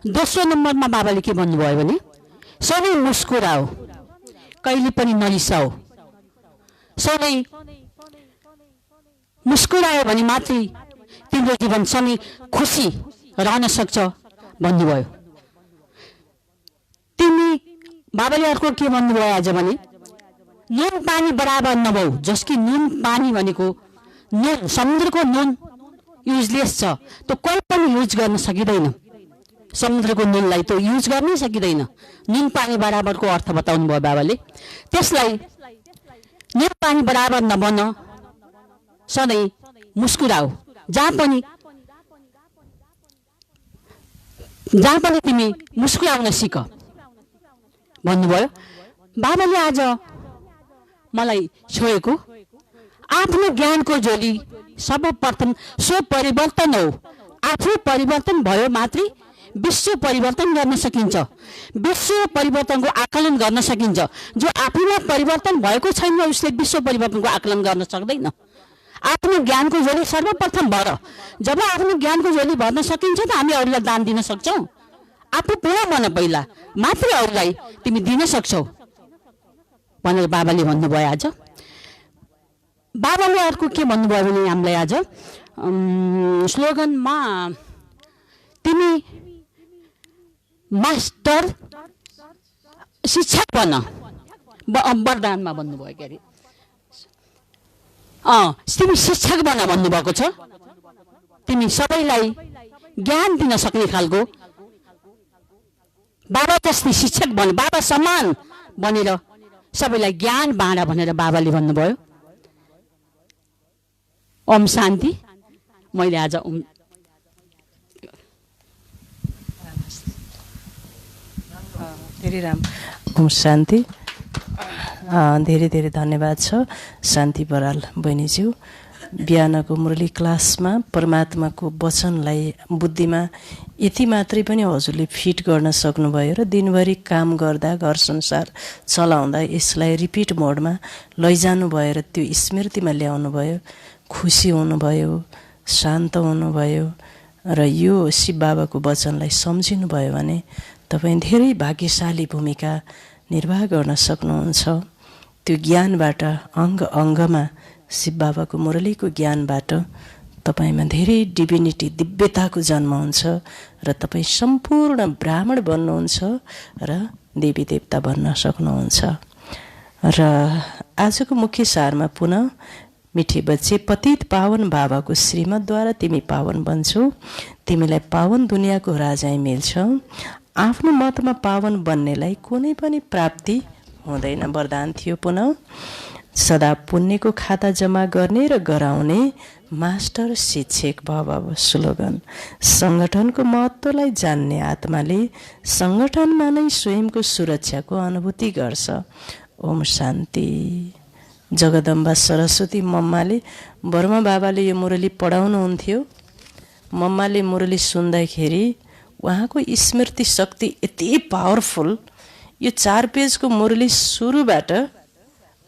S1: दोस्रो नम्बरमा बाबाले के भन्नुभयो भने सधैँ मुस्कुराओ, कहिले पनि नरिसाओ। सधैँ मुस्कुरायो भने मात्रै तिम्रो जीवन सधैँ खुसी रहन सक्छ भन्नुभयो। तिमी बाबाले अर्को के भन्नुभयो आज भने नुन पानी बराबर नभऊ। जसकी नुन पानी भनेको नुन, समुद्रको नुन युजलेस छ, त्यो कोही पनि युज गर्न सकिँदैन। समुद्रको नुनलाई त युज गर्नै सकिँदैन। नुन पानी बराबरको अर्थ बताउनु भयो बाबाले। त्यसलाई नुन पानी बराबर नबन, सधैँ मुस्कुराऊ। जहाँ पनि तिमी मुस्कुराउन सिक भन्नुभयो बाबाले। आज मलाई छोएको आफ्नो ज्ञानको झोली सर्वप्रथम स्व परिवर्तन हो। आफू परिवर्तन भयो मात्रै विश्व परिवर्तन गर्न सकिन्छ। विश्व परिवर्तनको आकलन गर्न सकिन्छ। जो आफूमा परिवर्तन भएको छैन उसले विश्व परिवर्तनको आकलन गर्न सक्दैन। आफ्नो ज्ञानको झोली सर्वप्रथम भर। जब आफ्नो ज्ञानको झोली भर्न सकिन्छ त हामी अरूलाई दान दिन सक्छौँ। आफू पूर्ण बन पहिला, मात्रै अरूलाई तिमी दिन सक्छौ भनेर बाबाले भन्नुभयो आज। बाबाले अर्को के भन्नुभयो भने हामीलाई आज स्लोगनमा तिमी मास्टर शिक्षक बन, वरदानमा भन्नुभयो के अरे तिमी शिक्षक बन भन्नुभएको छ। तिमी सबैलाई ज्ञान दिन सक्ने खालको बाबा जस्तै शिक्षक बन, बाबा समान बनेर सबैलाई ज्ञान बाँड भनेर बाबाले भन्नुभयो। ओम शान्ति। मैले आज
S2: धेरै राम्रो। ओम शान्ति। धेरै धेरै धन्यवाद छ शान्ति बराल बहिनीज्यू। बिहानको मुरली क्लासमा परमात्माको वचनलाई बुद्धिमा यति मात्रै पनि हजुरले फिट गर्न सक्नुभयो र दिनभरि काम गर्दा घर संसार चलाउँदा यसलाई रिपिट मोडमा लैजानु भयो र त्यो स्मृतिमा ल्याउनु भयो। खुसी हुनुभयो, शान्त हुनुभयो र यो शिव बाबाको वचनलाई सम्झिनु भयो भने तपाईँ धेरै भाग्यशाली भूमिका निर्वाह गर्न सक्नुहुन्छ। त्यो ज्ञानबाट अङ्ग अङ्गमा शिव बाबाको मुरलीको ज्ञानबाट तपाईँमा धेरै डिभिनिटी दिव्यताको जन्म हुन्छ र तपाईँ सम्पूर्ण ब्राह्मण बन्नुहुन्छ र देवी देवता बन्न सक्नुहुन्छ। र आजको मुख्य सारमा पुनः मिठे बच्चे पतित पावन बाबाको श्रीमतद्वारा तिमी पावन बन्छौ। तिमीलाई पावन दुनियाँको राजाई मिल्छ। आफ्नो मतमा पावन बन्नेलाई कुनै पनि प्राप्ति हुँदैन। वरदान थियो पुनः सदा पुण्यको खाता जम्मा गर्ने र गराउने मास्टर शिक्षक भव। स्लोगन सङ्गठनको महत्त्वलाई जान्ने आत्माले सङ्गठनमा नै स्वयंको सुरक्षाको अनुभूति गर्छ। ओम शान्ति। जगदम्बा सरस्वती मम्माले बर्मा बाबाले यो मुरली पढाउनुहुन्थ्यो। मम्माले मुरली सुन्दाखेरि उहाँको स्मृति शक्ति यति पावरफुल। यो 4 पेजको मुरली सुरुबाट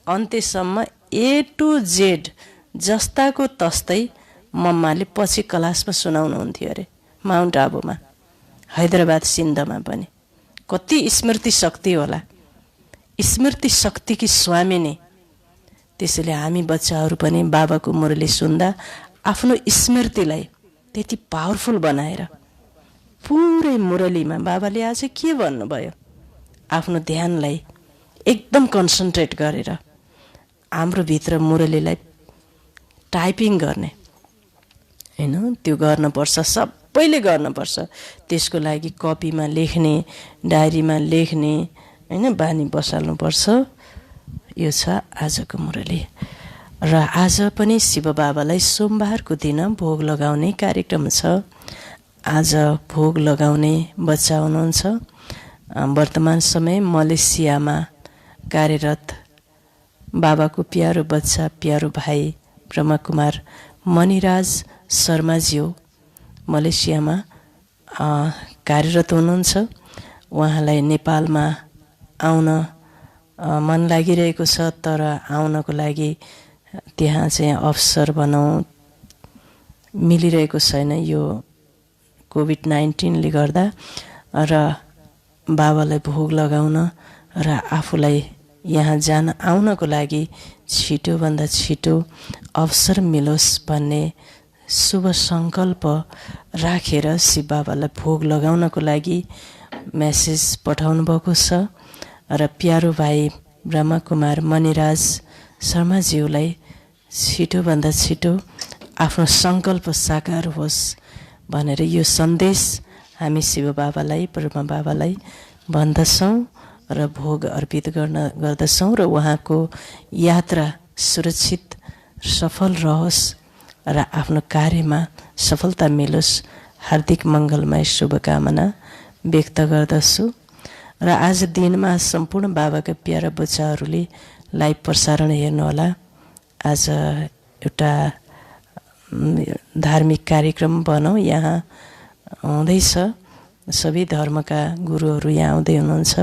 S2: अन्त्यसम्म ए टु जेड जस्ताको तस्तै मम्माले पछि क्लासमा सुनाउनुहुन्थ्यो अरे माउन्ट आबुमा, हैदराबाद सिन्धमा पनि। कति स्मृति शक्ति होला। स्मृति शक्तिकी स्वामी नै। त्यसैले हामी बच्चाहरू पनि बाबाको मुरली सुन्दा आफ्नो स्मृतिलाई त्यति पावरफुल बनाएर पुरै मुरलीमा बाबाले आज के भन्नुभयो आफ्नो ध्यानलाई एकदम कन्सन्ट्रेट गरेर हाम्रो भित्र मुरलीलाई टाइपिङ गर्ने हैन, त्यो गर्नुपर्छ, सबैले गर्नुपर्छ। त्यसको लागि कपीमा लेख्ने, डायरीमा लेख्ने हैन, बानी बसाल्नुपर्छ। यो छ आजको मुरली। र आज पनि शिव बाबालाई सोमबारको दिन भोग लगाउने कार्यक्रम छ। आज भोग लगाउने बच्चा हुनुहुन्छ वर्तमान समय मलेसियामा कार्यरत बाबाको प्यारो बच्चा, प्यारो भाइ ब्रह्मकुमार मणिराज शर्माज्यू मलेसियामा कार्यरत हुनुहुन्छ। उहाँलाई नेपालमा आउन मन लागिरहेको छ, तर आउनको लागि त्यहाँ चाहिँ अवसर भनौँ मिलिरहेको छैन यो कोभिड-19ले गर्दा। र बाबालाई भोग लगाउन र आफूलाई यहाँ जान आउनको लागि छिटोभन्दा छिटो अवसर मिलोस् भन्ने शुभ सङ्कल्प राखेर शिव बाबालाई भोग लगाउनको लागि मेसेज पठाउनु भएको छ। र प्यारो भाइ ब्रह्मकुमार मणिराज शर्माज्यूलाई छिटोभन्दा छिटो आफ्नो सङ्कल्प साकार होस् भनेर यो सन्देश हामी शिव बाबालाई, ब्रह्म बाबालाई भन्दछौँ र भोग अर्पित गर्दछौँ। र उहाँको यात्रा सुरक्षित सफल रहोस् र आफ्नो कार्यमा सफलता मिलोस्, हार्दिक मङ्गलमय शुभकामना व्यक्त गर्दछु। र आज दिनमा सम्पूर्ण बाबाका प्यारा बच्चाहरूले लाइभ प्रसारण हेर्नुहोला। आज एउटा धार्मिक कार्यक्रम भनौँ यहाँ हुँदैछ। सबै धर्मका गुरुहरू यहाँ आउँदै हुनुहुन्छ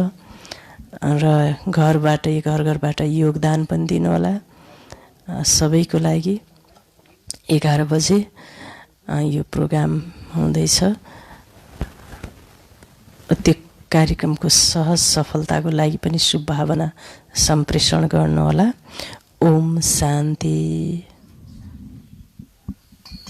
S2: र घरबाट योगदान पनि दिनुहोला। सबैको लागि 11 बजे यो प्रोग्राम हुँदैछ। त्यो कार्यक्रमको सहज सफलताको लागि पनि शुभभावना सम्प्रेषण गर्नुहोला। ओम शान्ति।